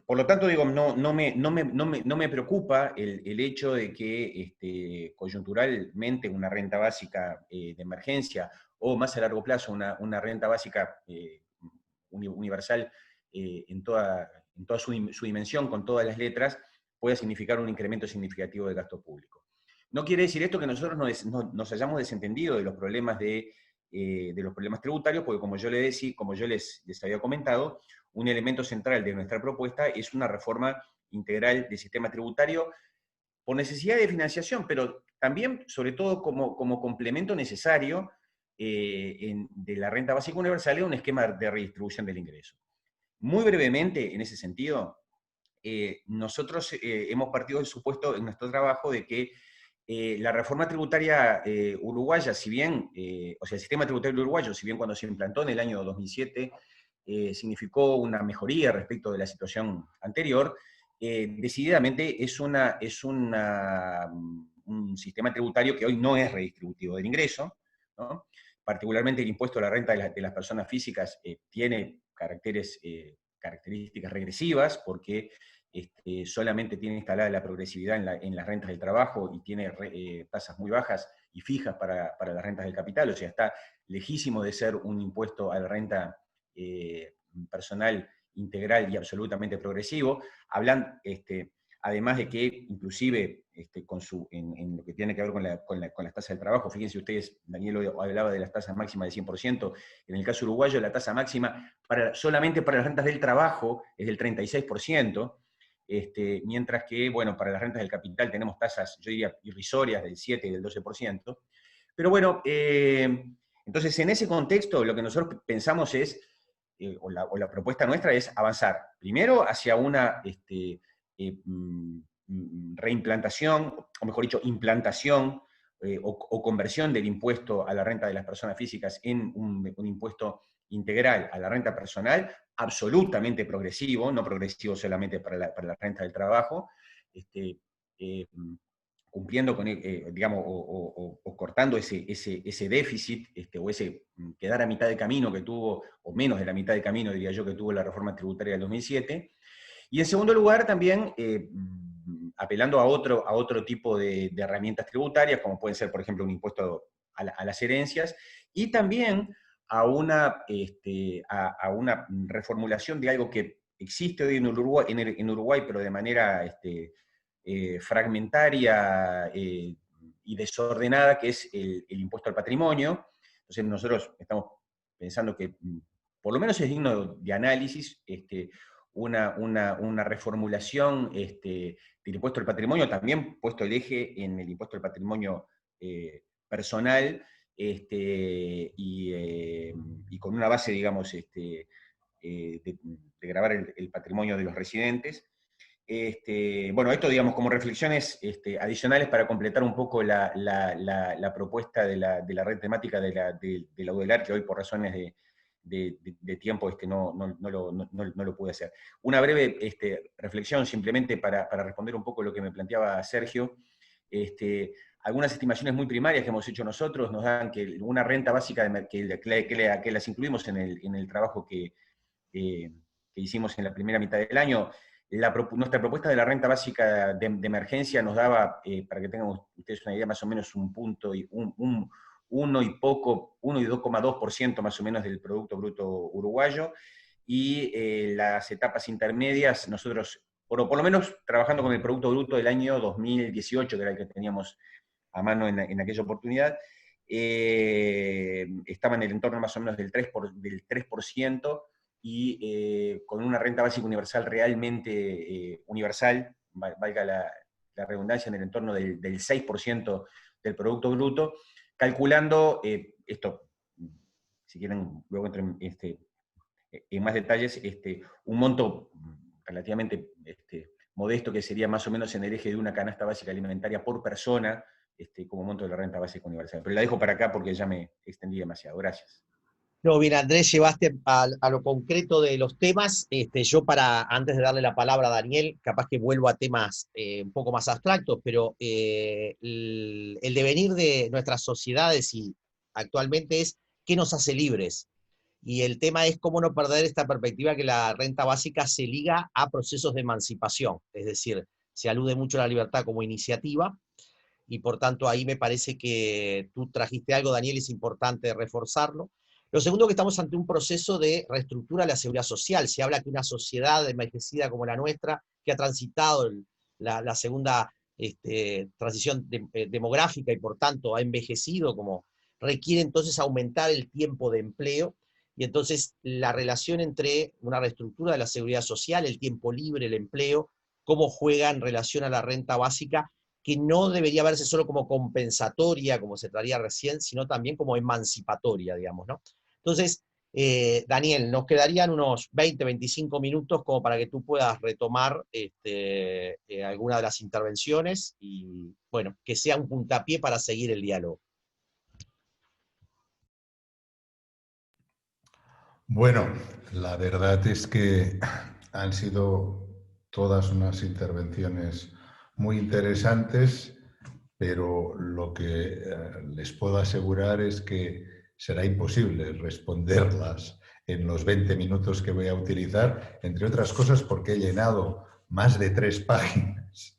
por lo tanto, digo, no me preocupa el hecho de que coyunturalmente una renta básica de emergencia o más a largo plazo una renta básica universal en toda su dimensión, con todas las letras, pueda significar un incremento significativo del gasto público. No quiere decir esto que nosotros nos hayamos desentendido de los problemas tributarios, porque como yo les había comentado, un elemento central de nuestra propuesta es una reforma integral del sistema tributario por necesidad de financiación, pero también, sobre todo, como complemento necesario de la renta básica universal en un esquema de redistribución del ingreso. Muy brevemente, en ese sentido, nosotros hemos partido del supuesto en nuestro trabajo de que la reforma tributaria uruguaya, si bien, o sea, el sistema tributario uruguayo, si bien cuando se implantó en el año 2007, significó una mejoría respecto de la situación anterior, decididamente es un sistema tributario que hoy no es redistributivo del ingreso, ¿no? Particularmente el impuesto a la renta de las personas físicas tiene características regresivas, porque solamente tiene instalada la progresividad en las rentas del trabajo y tiene tasas muy bajas y fijas para las rentas del capital, o sea, está lejísimo de ser un impuesto a la renta personal integral y absolutamente progresivo. Hablan, además de que inclusive en lo que tiene que ver con las tasas del trabajo, fíjense ustedes, Daniel hablaba de las tasas máximas del 100%, en el caso uruguayo la tasa máxima solamente para las rentas del trabajo es del 36%, mientras que, bueno, para las rentas del capital tenemos tasas, yo diría, irrisorias del 7 y del 12%. Pero bueno, entonces en ese contexto lo que nosotros pensamos es, o la propuesta nuestra es avanzar primero hacia una reimplantación, o mejor dicho, implantación o conversión del impuesto a la renta de las personas físicas en un impuesto integral a la renta personal, absolutamente progresivo, no progresivo solamente para la renta del trabajo, cumpliendo con, digamos, o cortando ese déficit, o ese quedar a mitad de camino que tuvo, o menos de la mitad de camino, diría yo, que tuvo la reforma tributaria del 2007. Y en segundo lugar, también apelando a otro tipo de herramientas tributarias, como pueden ser, por ejemplo, un impuesto a las herencias, y también a una reformulación de algo que existe hoy en Uruguay, pero de manera fragmentaria y desordenada, que es el impuesto al patrimonio. Entonces nosotros estamos pensando que por lo menos es digno de análisis una reformulación del impuesto al patrimonio, también puesto el eje en el impuesto al patrimonio personal, y con una base, digamos, de gravar el patrimonio de los residentes. Bueno, esto, digamos, como reflexiones adicionales para completar un poco la propuesta de la red temática de la UDELAR, que hoy por razones de tiempo no lo pude hacer. Una breve reflexión simplemente para responder un poco lo que me planteaba Sergio. Algunas estimaciones muy primarias que hemos hecho nosotros nos dan que una renta básica que las incluimos en el trabajo que hicimos en la primera mitad del año. Nuestra propuesta de la renta básica de emergencia nos daba, para que tengan ustedes una idea, más o menos un punto y 2,2% más o menos del Producto Bruto uruguayo, y las etapas intermedias, nosotros, por lo menos trabajando con el Producto Bruto del año 2018, que era el que teníamos a mano en aquella oportunidad, estaba en el entorno más o menos del 3%, y con una renta básica universal realmente universal, valga la redundancia, en el entorno del 6% del Producto Bruto, calculando, esto, si quieren, luego entro en más detalles, un monto relativamente modesto, que sería más o menos en el eje de una canasta básica alimentaria por persona, como monto de la renta básica universal. Pero la dejo para acá porque ya me extendí demasiado. Gracias. No, bien, Andrés, llevaste a lo concreto de los temas. Yo antes de darle la palabra a Daniel, capaz que vuelvo a temas un poco más abstractos, pero el devenir de nuestras sociedades y actualmente es qué nos hace libres. Y el tema es cómo no perder esta perspectiva que la renta básica se liga a procesos de emancipación. Es decir, se alude mucho a la libertad como iniciativa, y por tanto ahí me parece que tú trajiste algo, Daniel, es importante reforzarlo. Lo segundo, que estamos ante un proceso de reestructura de la seguridad social. Se habla que una sociedad envejecida como la nuestra, que ha transitado la segunda transición demográfica y por tanto ha envejecido, como requiere entonces aumentar el tiempo de empleo, y entonces la relación entre una reestructura de la seguridad social, el tiempo libre, el empleo, cómo juega en relación a la renta básica, que no debería verse solo como compensatoria, como se traía recién, sino también como emancipatoria, digamos, ¿no? Entonces, Daniel, nos quedarían unos 20, 25 minutos como para que tú puedas retomar alguna de las intervenciones y, bueno, que sea un puntapié para seguir el diálogo. Bueno, la verdad es que han sido todas unas intervenciones muy interesantes, pero lo que les puedo asegurar es que será imposible responderlas en los 20 minutos que voy a utilizar, entre otras cosas porque he llenado más de 3 páginas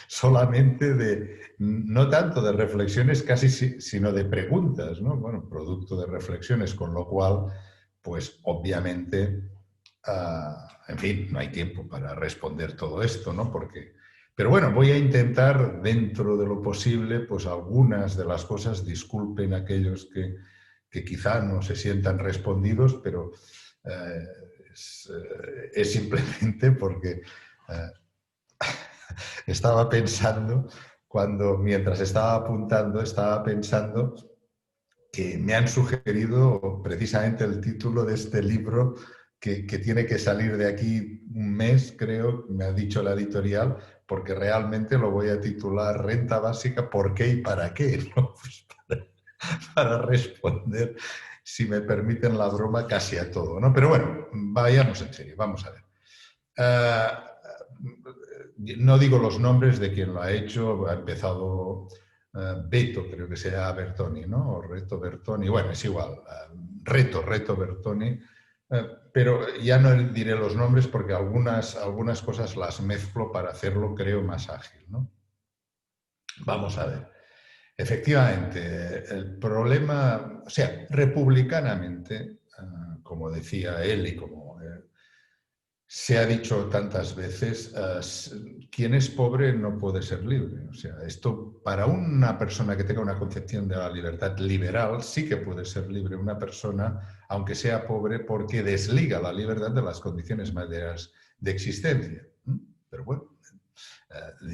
solamente no tanto de reflexiones casi, sino de preguntas, ¿no? Bueno, producto de reflexiones, con lo cual, pues obviamente, en fin, no hay tiempo para responder todo esto, ¿no? Pero bueno, voy a intentar, dentro de lo posible, pues algunas de las cosas, disculpen aquellos que quizá no se sientan respondidos, pero es simplemente porque estaba pensando, mientras estaba apuntando, estaba pensando que me han sugerido precisamente el título de este libro que tiene que salir de aquí un mes, creo, me ha dicho la editorial, porque realmente lo voy a titular Renta Básica, ¿por qué y para qué? ¿No? Pues para responder, si me permiten la broma, casi a todo, ¿no? Pero bueno, vayamos en serio, vamos a ver. No digo los nombres de quien lo ha hecho, ha empezado Beto, creo que se llama Bertoni, ¿no? O Reto Bertoni, bueno, es igual, Reto Bertoni, pero ya no diré los nombres porque algunas cosas las mezclo para hacerlo, creo, más ágil, ¿no? Vamos a ver. Efectivamente, el problema, o sea, republicanamente, como decía él y como se ha dicho tantas veces, quien es pobre no puede ser libre. O sea, esto para una persona que tenga una concepción de la libertad liberal sí que puede ser libre una persona, aunque sea pobre, porque desliga la libertad de las condiciones materiales de existencia. Pero bueno,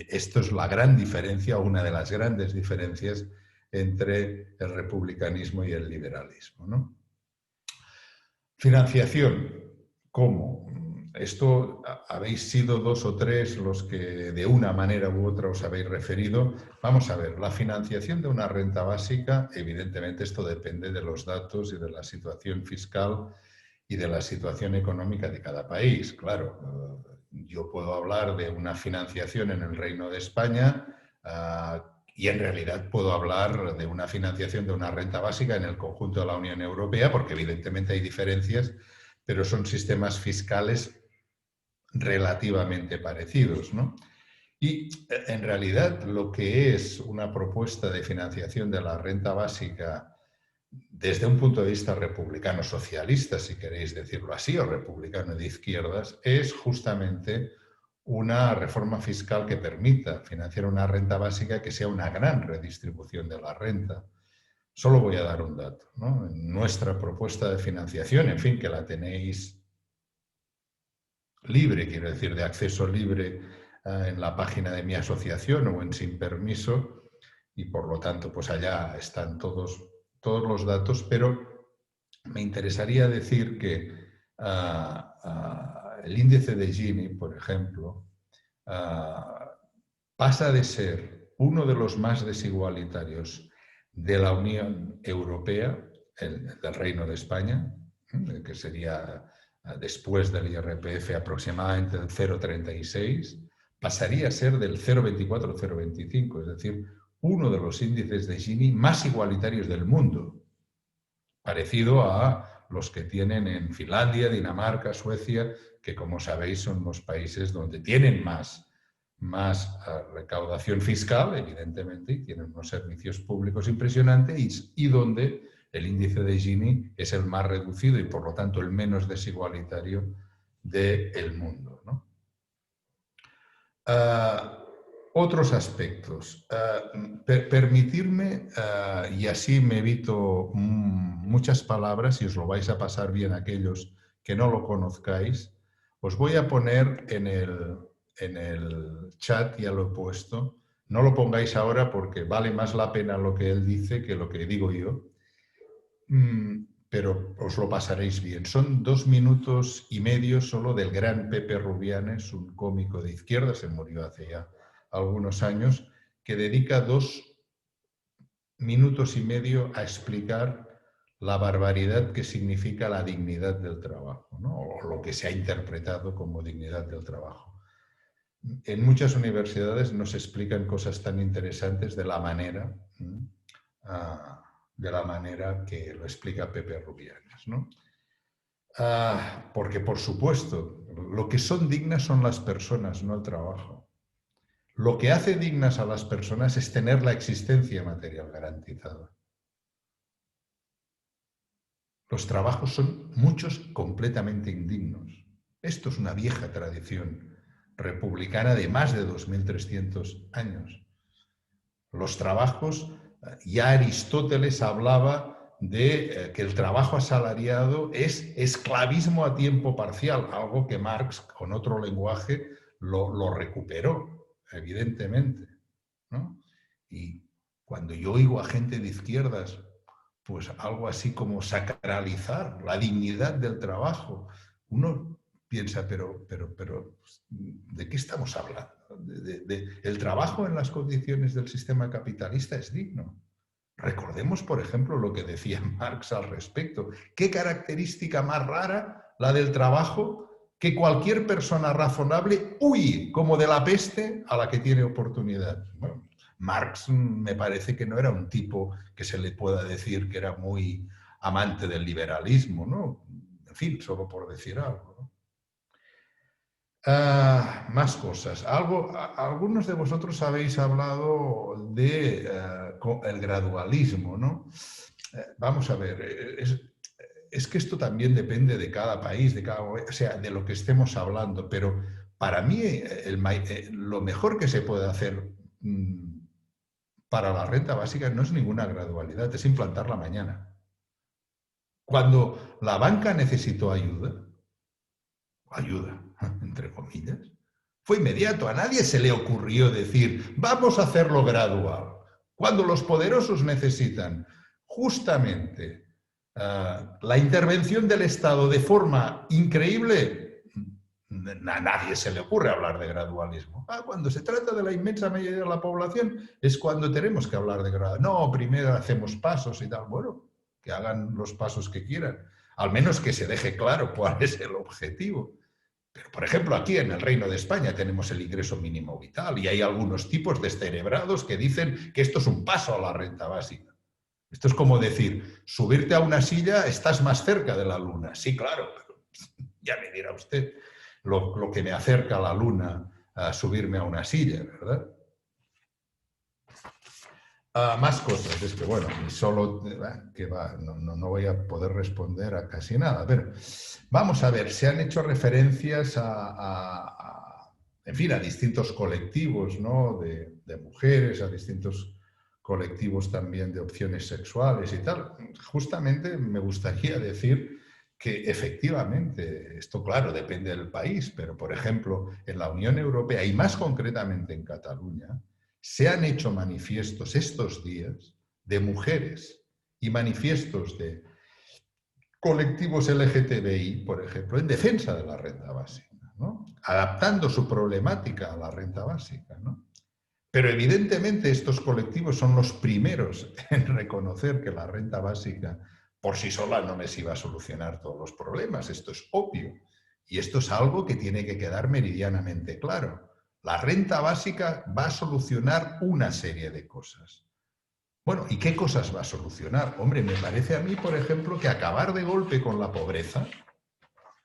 esto es la gran diferencia, una de las grandes diferencias entre el republicanismo y el liberalismo, ¿no? Financiación, ¿cómo? Esto habéis sido 2 o 3 los que de una manera u otra os habéis referido. Vamos a ver, la financiación de una renta básica, evidentemente esto depende de los datos y de la situación fiscal y de la situación económica de cada país. Claro, yo puedo hablar de una financiación en el Reino de España y en realidad puedo hablar de una financiación de una renta básica en el conjunto de la Unión Europea, porque evidentemente hay diferencias, pero son sistemas fiscales relativamente parecidos, ¿no? Y en realidad lo que es una propuesta de financiación de la renta básica desde un punto de vista republicano socialista, si queréis decirlo así, o republicano de izquierdas, es justamente una reforma fiscal que permita financiar una renta básica que sea una gran redistribución de la renta. Solo voy a dar un dato, ¿no? En nuestra propuesta de financiación, en fin, que la tenéis libre, quiero decir, de acceso libre en la página de mi asociación o en Sin Permiso, y por lo tanto, pues allá están todos los datos, pero me interesaría decir que el índice de Gini, por ejemplo, pasa de ser uno de los más desigualitarios de la Unión Europea, del Reino de España, que sería después del IRPF aproximadamente del 0,36, pasaría a ser del 0,24 o 0,25, es decir, uno de los índices de Gini más igualitarios del mundo, parecido a los que tienen en Finlandia, Dinamarca, Suecia, que como sabéis son los países donde tienen más recaudación fiscal, evidentemente, y tienen unos servicios públicos impresionantes, y donde el índice de Gini es el más reducido y por lo tanto el menos desigualitario del mundo, ¿no? Otros aspectos. Permitirme, y así me evito muchas palabras y os lo vais a pasar bien aquellos que no lo conozcáis, os voy a poner en el chat, ya lo he puesto. No lo pongáis ahora porque vale más la pena lo que él dice que lo que digo yo. Pero os lo pasaréis bien. Son 2 minutos y medio solo del gran Pepe Rubianes, un cómico de izquierda, se murió hace ya algunos años, que dedica 2 minutos y medio a explicar la barbaridad que significa la dignidad del trabajo, ¿no? O lo que se ha interpretado como dignidad del trabajo. En muchas universidades nos explican cosas tan interesantes de la manera que lo explica Pepe Rubianes, ¿no? Porque, por supuesto, lo que son dignas son las personas, no el trabajo. Lo que hace dignas a las personas es tener la existencia material garantizada. Los trabajos son muchos completamente indignos. Esto es una vieja tradición republicana de más de 2300 años. Los trabajos, ya Aristóteles hablaba de que el trabajo asalariado es esclavismo a tiempo parcial, algo que Marx, con otro lenguaje, lo recuperó, evidentemente, ¿no? Y cuando yo oigo a gente de izquierdas, pues algo así como sacralizar la dignidad del trabajo, uno piensa, pero ¿de qué estamos hablando? El trabajo en las condiciones del sistema capitalista es digno. Recordemos, por ejemplo, lo que decía Marx al respecto. ¿Qué característica más rara la del trabajo que cualquier persona razonable huye como de la peste a la que tiene oportunidad? Bueno, Marx me parece que no era un tipo que se le pueda decir que era muy amante del liberalismo, ¿no? En fin, solo por decir algo, ¿no? Más cosas. Algunos de vosotros habéis hablado de el gradualismo, ¿no? Vamos a ver, es que esto también depende de cada país, o sea, de lo que estemos hablando, pero para mí lo mejor que se puede hacer para la renta básica no es ninguna gradualidad, es implantarla mañana. Cuando la banca necesitó ayuda, entre comillas, fue inmediato. A nadie se le ocurrió decir, vamos a hacerlo gradual. Cuando los poderosos necesitan justamente la intervención del Estado de forma increíble, a nadie se le ocurre hablar de gradualismo. Cuando se trata de la inmensa mayoría de la población es cuando tenemos que hablar de gradualismo. No, primero hacemos pasos y tal. Bueno, que hagan los pasos que quieran. Al menos que se deje claro cuál es el objetivo. Pero, por ejemplo, aquí en el Reino de España tenemos el ingreso mínimo vital y hay algunos tipos descerebrados que dicen que esto es un paso a la renta básica. Esto es como decir, subirte a una silla, estás más cerca de la luna. Sí, claro, pero ya me dirá usted lo que me acerca a la luna a subirme a una silla, ¿verdad? Más cosas, es que bueno, solo que va, no voy a poder responder a casi nada. A ver, vamos a ver, se han hecho referencias en fin, a distintos colectivos, ¿no? de mujeres, a distintos colectivos también de opciones sexuales y tal. Justamente me gustaría decir que efectivamente, esto claro, depende del país, pero por ejemplo, en la Unión Europea y más concretamente en Cataluña, se han hecho manifiestos estos días de mujeres y manifiestos de colectivos LGTBI, por ejemplo, en defensa de la renta básica, ¿no? Adaptando su problemática a la renta básica, ¿no? Pero evidentemente estos colectivos son los primeros en reconocer que la renta básica por sí sola no les iba a solucionar todos los problemas. Esto es obvio. Y esto es algo que tiene que quedar meridianamente claro. La renta básica va a solucionar una serie de cosas. Bueno, ¿y qué cosas va a solucionar? Hombre, me parece a mí, por ejemplo, que acabar de golpe con la pobreza,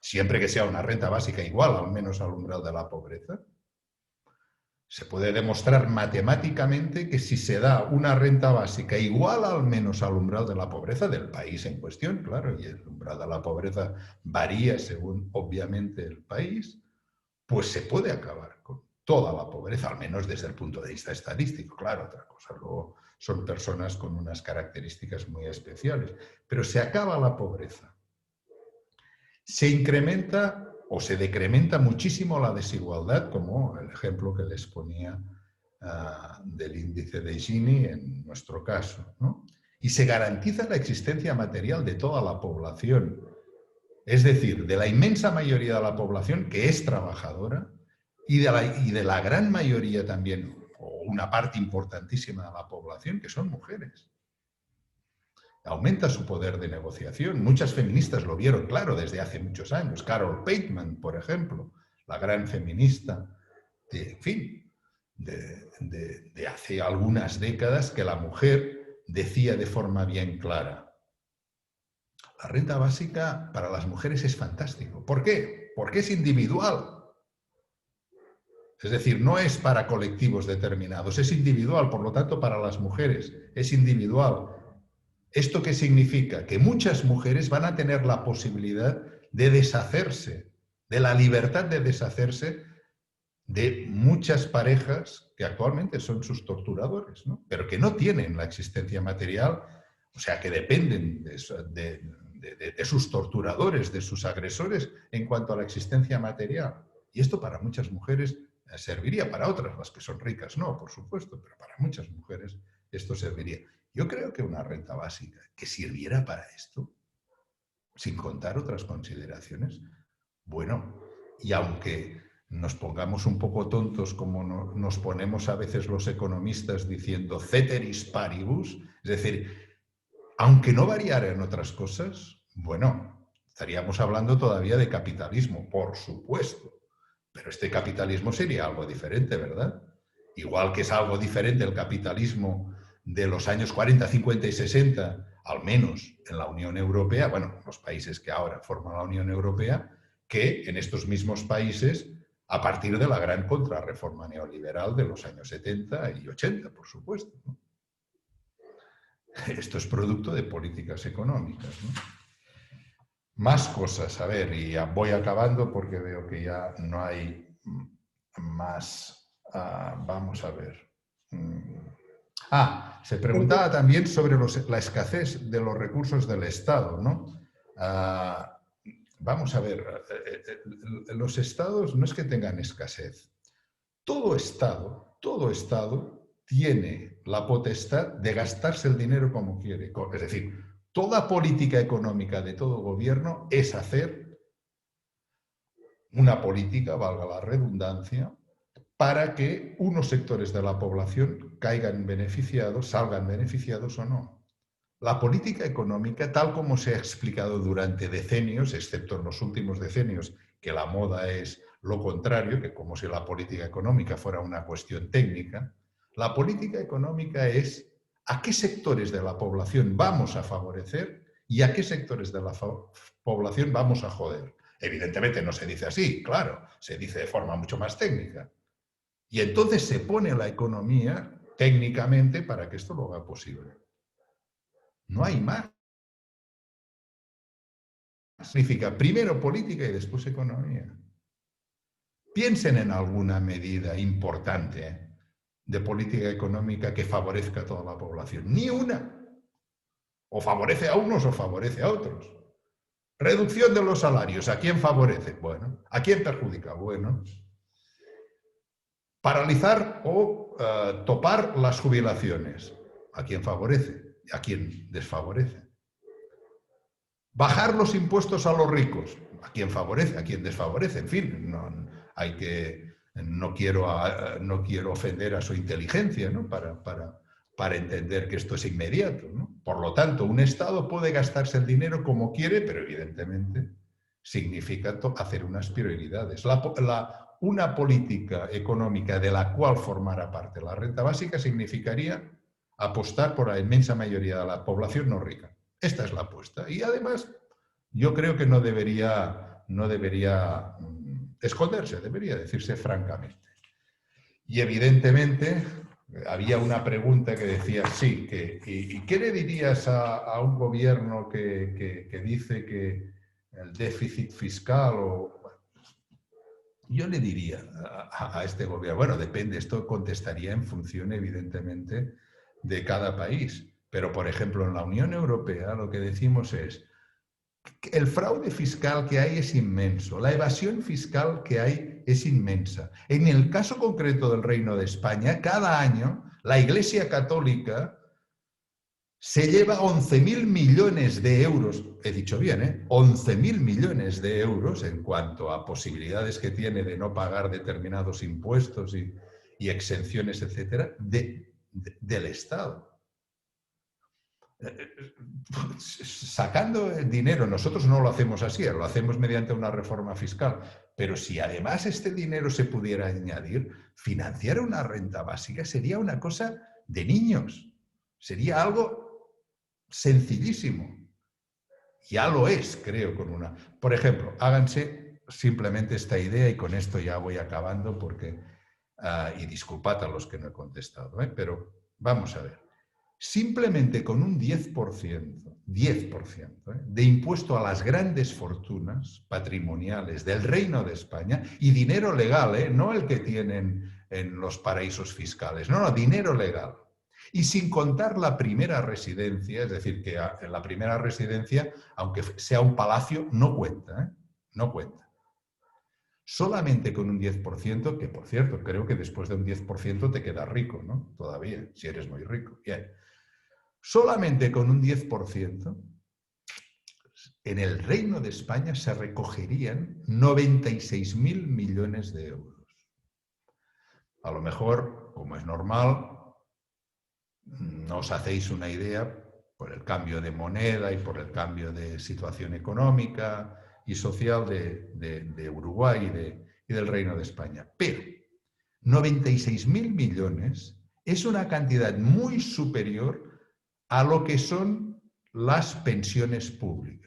siempre que sea una renta básica igual, al menos al umbral de la pobreza, se puede demostrar matemáticamente que si se da una renta básica igual al menos al umbral de la pobreza del país en cuestión, claro, y el umbral de la pobreza varía según obviamente el país, pues se puede acabar con toda la pobreza, al menos desde el punto de vista estadístico. Claro, otra cosa, luego son personas con unas características muy especiales, pero se acaba la pobreza. Se incrementa o se decrementa muchísimo la desigualdad, como el ejemplo que les ponía del índice de Gini en nuestro caso, ¿no? Y se garantiza la existencia material de toda la población, es decir, de la inmensa mayoría de la población que es trabajadora y de la gran mayoría también, o una parte importantísima de la población, que son mujeres. Aumenta su poder de negociación. Muchas feministas lo vieron claro desde hace muchos años. Carol Pateman, por ejemplo, la gran feminista de hace algunas décadas, que la mujer decía de forma bien clara: la renta básica para las mujeres es fantástico. ¿Por qué? Porque es individual. Es decir, no es para colectivos determinados, es individual, por lo tanto, para las mujeres es individual. ¿Esto qué significa? Que muchas mujeres van a tener la posibilidad de deshacerse, de la libertad de deshacerse de muchas parejas que actualmente son sus torturadores, ¿no? Pero que no tienen la existencia material, o sea, que dependen de sus torturadores, de sus agresores en cuanto a la existencia material. Y esto para muchas mujeres serviría, para otras, las que son ricas no, por supuesto, pero para muchas mujeres esto serviría. Yo creo que una renta básica que sirviera para esto, sin contar otras consideraciones, bueno, y aunque nos pongamos un poco tontos como nos ponemos a veces los economistas diciendo ceteris paribus, es decir, aunque no variara en otras cosas, bueno, estaríamos hablando todavía de capitalismo, por supuesto, pero este capitalismo sería algo diferente, ¿verdad? Igual que es algo diferente el capitalismo de los años 40, 50 y 60, al menos en la Unión Europea, bueno, los países que ahora forman la Unión Europea, que en estos mismos países a partir de la gran contrarreforma neoliberal de los años 70 y 80, por supuesto, ¿no? Esto es producto de políticas económicas, ¿no? Más cosas, a ver, y ya voy acabando porque veo que ya no hay más. Vamos a ver. Se preguntaba también sobre la escasez de los recursos del Estado, ¿no? Vamos a ver, los estados no es que tengan escasez. Todo Estado tiene la potestad de gastarse el dinero como quiere. Es decir, toda política económica de todo gobierno es hacer una política, valga la redundancia, para que unos sectores de la población salgan beneficiados o no. La política económica, tal como se ha explicado durante decenios, excepto en los últimos decenios, que la moda es lo contrario, que como si la política económica fuera una cuestión técnica, la política económica es a qué sectores de la población vamos a favorecer y a qué sectores de la población vamos a joder. Evidentemente no se dice así, claro, se dice de forma mucho más técnica. Y entonces se pone la economía técnicamente para que esto lo haga posible. No hay más. Significa primero política y después economía. Piensen en alguna medida importante de política económica que favorezca a toda la población. Ni una. O favorece a unos o favorece a otros. Reducción de los salarios. ¿A quién favorece? Bueno. ¿A quién perjudica? Bueno. Paralizar o topar las jubilaciones. ¿A quién favorece? ¿A quién desfavorece? Bajar los impuestos a los ricos. ¿A quién favorece? ¿A quién desfavorece? En fin, no quiero ofender a su inteligencia, ¿no? para entender que esto es inmediato, ¿no? Por lo tanto, un Estado puede gastarse el dinero como quiere, pero evidentemente significa hacer unas prioridades. Una política económica de la cual formara parte la renta básica significaría apostar por la inmensa mayoría de la población no rica. Esta es la apuesta. Y además, yo creo que no debería esconderse, debería decirse francamente. Y evidentemente había una pregunta que decía, sí, ¿y qué le dirías a un gobierno que dice que el déficit fiscal yo le diría a este gobierno, bueno, depende, esto contestaría en función evidentemente de cada país, pero por ejemplo en la Unión Europea lo que decimos es que el fraude fiscal que hay es inmenso, la evasión fiscal que hay es inmensa. En el caso concreto del Reino de España, cada año la Iglesia Católica se lleva 11.000 millones de euros, he dicho bien, 11.000 millones de euros en cuanto a posibilidades que tiene de no pagar determinados impuestos y exenciones, etcétera, del Estado. Sacando el dinero, nosotros no lo hacemos así, lo hacemos mediante una reforma fiscal, pero si además este dinero se pudiera añadir, financiar una renta básica sería una cosa de niños, sería algo sencillísimo. Ya lo es, creo, Por ejemplo, háganse simplemente esta idea, y con esto ya voy acabando, porque, y disculpad a los que no he contestado, pero vamos a ver. Simplemente con un 10% de impuesto a las grandes fortunas patrimoniales del Reino de España, y dinero legal, no el que tienen en los paraísos fiscales, no, dinero legal. Y sin contar la primera residencia, es decir, que en la primera residencia, aunque sea un palacio, no cuenta, no cuenta. Solamente con un 10%, que por cierto, creo que después de un 10% te quedas rico, ¿no? Todavía, si eres muy rico. Bien. Solamente con un 10%, en el Reino de España se recogerían 96.000 millones de euros. A lo mejor, como es normal, no os hacéis una idea por el cambio de moneda y por el cambio de situación económica y social de Uruguay y del Reino de España. Pero 96.000 millones es una cantidad muy superior a lo que son las pensiones públicas.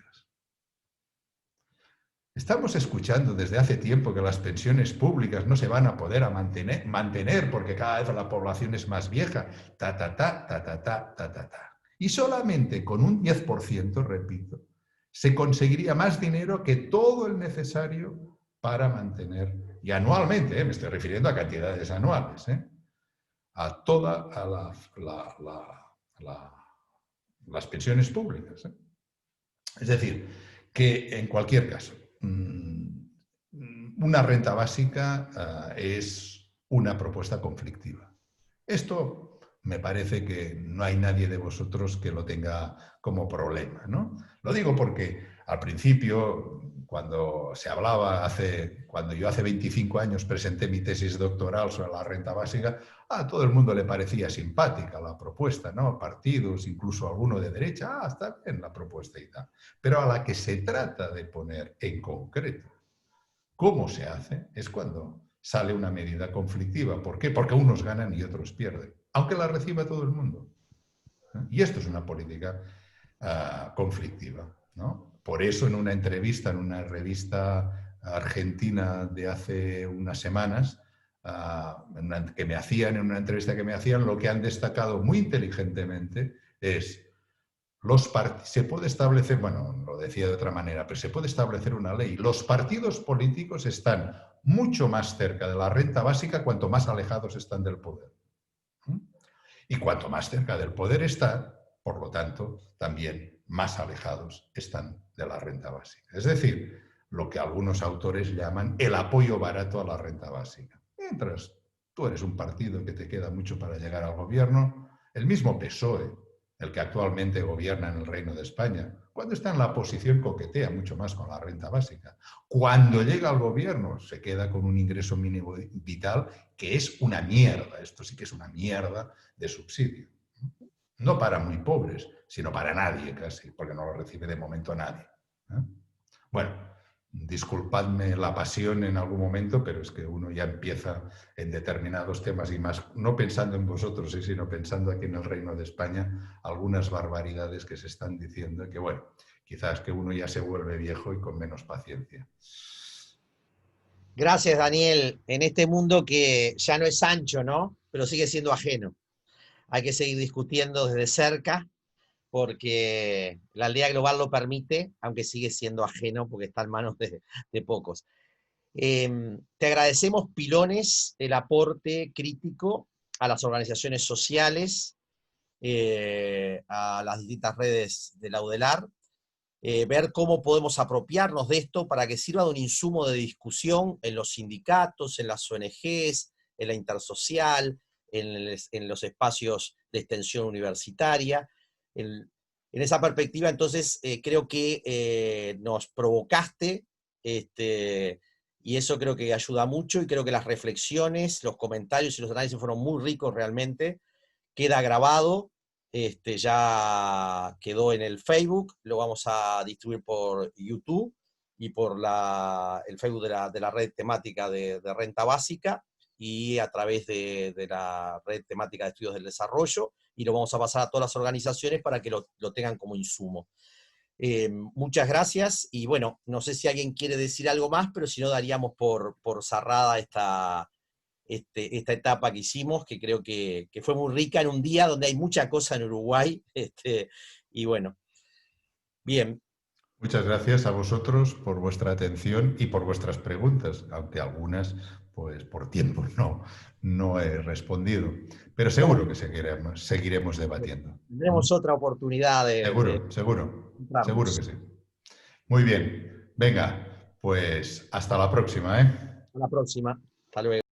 Estamos escuchando desde hace tiempo que las pensiones públicas no se van a poder mantener porque cada vez la población es más vieja, Y solamente con un 10%, repito, se conseguiría más dinero que todo el necesario para mantener, y anualmente, me estoy refiriendo a cantidades anuales, a todas las pensiones públicas. Es decir, que en cualquier caso, una renta básica es una propuesta conflictiva. Esto me parece que no hay nadie de vosotros que lo tenga como problema, ¿no? Lo digo porque al principio, cuando se hablaba, cuando yo hace 25 años presenté mi tesis doctoral sobre la renta básica, a todo el mundo le parecía simpática la propuesta, ¿no? Partidos, incluso alguno de derecha, está bien la propuesta y tal. Pero a la que se trata de poner en concreto cómo se hace, es cuando sale una medida conflictiva. ¿Por qué? Porque unos ganan y otros pierden, aunque la reciba todo el mundo. Y esto es una política conflictiva, ¿no? Por eso en una entrevista en una revista argentina de hace unas semanas, en una entrevista que me hacían, lo que han destacado muy inteligentemente es se puede establecer, bueno, lo decía de otra manera, pero se puede establecer una ley. Los partidos políticos están mucho más cerca de la renta básica cuanto más alejados están del poder. Y cuanto más cerca del poder está, por lo tanto, también más alejados están de la renta básica. Es decir, lo que algunos autores llaman el apoyo barato a la renta básica. Mientras tú eres un partido que te queda mucho para llegar al gobierno, el mismo PSOE el que actualmente gobierna en el Reino de España. Cuando está en la oposición coquetea mucho más con la renta básica. Cuando llega al gobierno se queda con un ingreso mínimo vital que es una mierda. Esto sí que es una mierda de subsidio. No para muy pobres, sino para nadie casi, porque no lo recibe de momento nadie. Bueno, disculpadme la pasión en algún momento, pero es que uno ya empieza en determinados temas y más, no pensando en vosotros, sino pensando aquí en el Reino de España, algunas barbaridades que se están diciendo y que, bueno, quizás que uno ya se vuelve viejo y con menos paciencia. Gracias, Daniel. En este mundo que ya no es ancho, ¿no? Pero sigue siendo ajeno. Hay que seguir discutiendo desde cerca, porque la aldea global lo permite, aunque sigue siendo ajeno porque está en manos de pocos. Te agradecemos, Pilones, el aporte crítico a las organizaciones sociales, a las distintas redes de la UDELAR, ver cómo podemos apropiarnos de esto para que sirva de un insumo de discusión en los sindicatos, en las ONGs, en la intersocial, en los espacios de extensión universitaria. En esa perspectiva, entonces, creo que nos provocaste, y eso creo que ayuda mucho, y creo que las reflexiones, los comentarios y los análisis fueron muy ricos realmente. Queda grabado, ya quedó en el Facebook, lo vamos a distribuir por YouTube y por el Facebook de la red temática de renta básica, y a través de la red temática de estudios del desarrollo, y lo vamos a pasar a todas las organizaciones para que lo tengan como insumo. Muchas gracias, y bueno, no sé si alguien quiere decir algo más, pero si no daríamos por cerrada esta etapa que hicimos, que creo que fue muy rica en un día donde hay mucha cosa en Uruguay, y bueno, bien. Muchas gracias a vosotros por vuestra atención y por vuestras preguntas, aunque algunas, pues por tiempo no he respondido. Pero seguro que seguiremos debatiendo. Tendremos otra oportunidad Seguro que sí. Muy bien. Venga, pues hasta la próxima, ¿eh? Hasta la próxima. Hasta luego.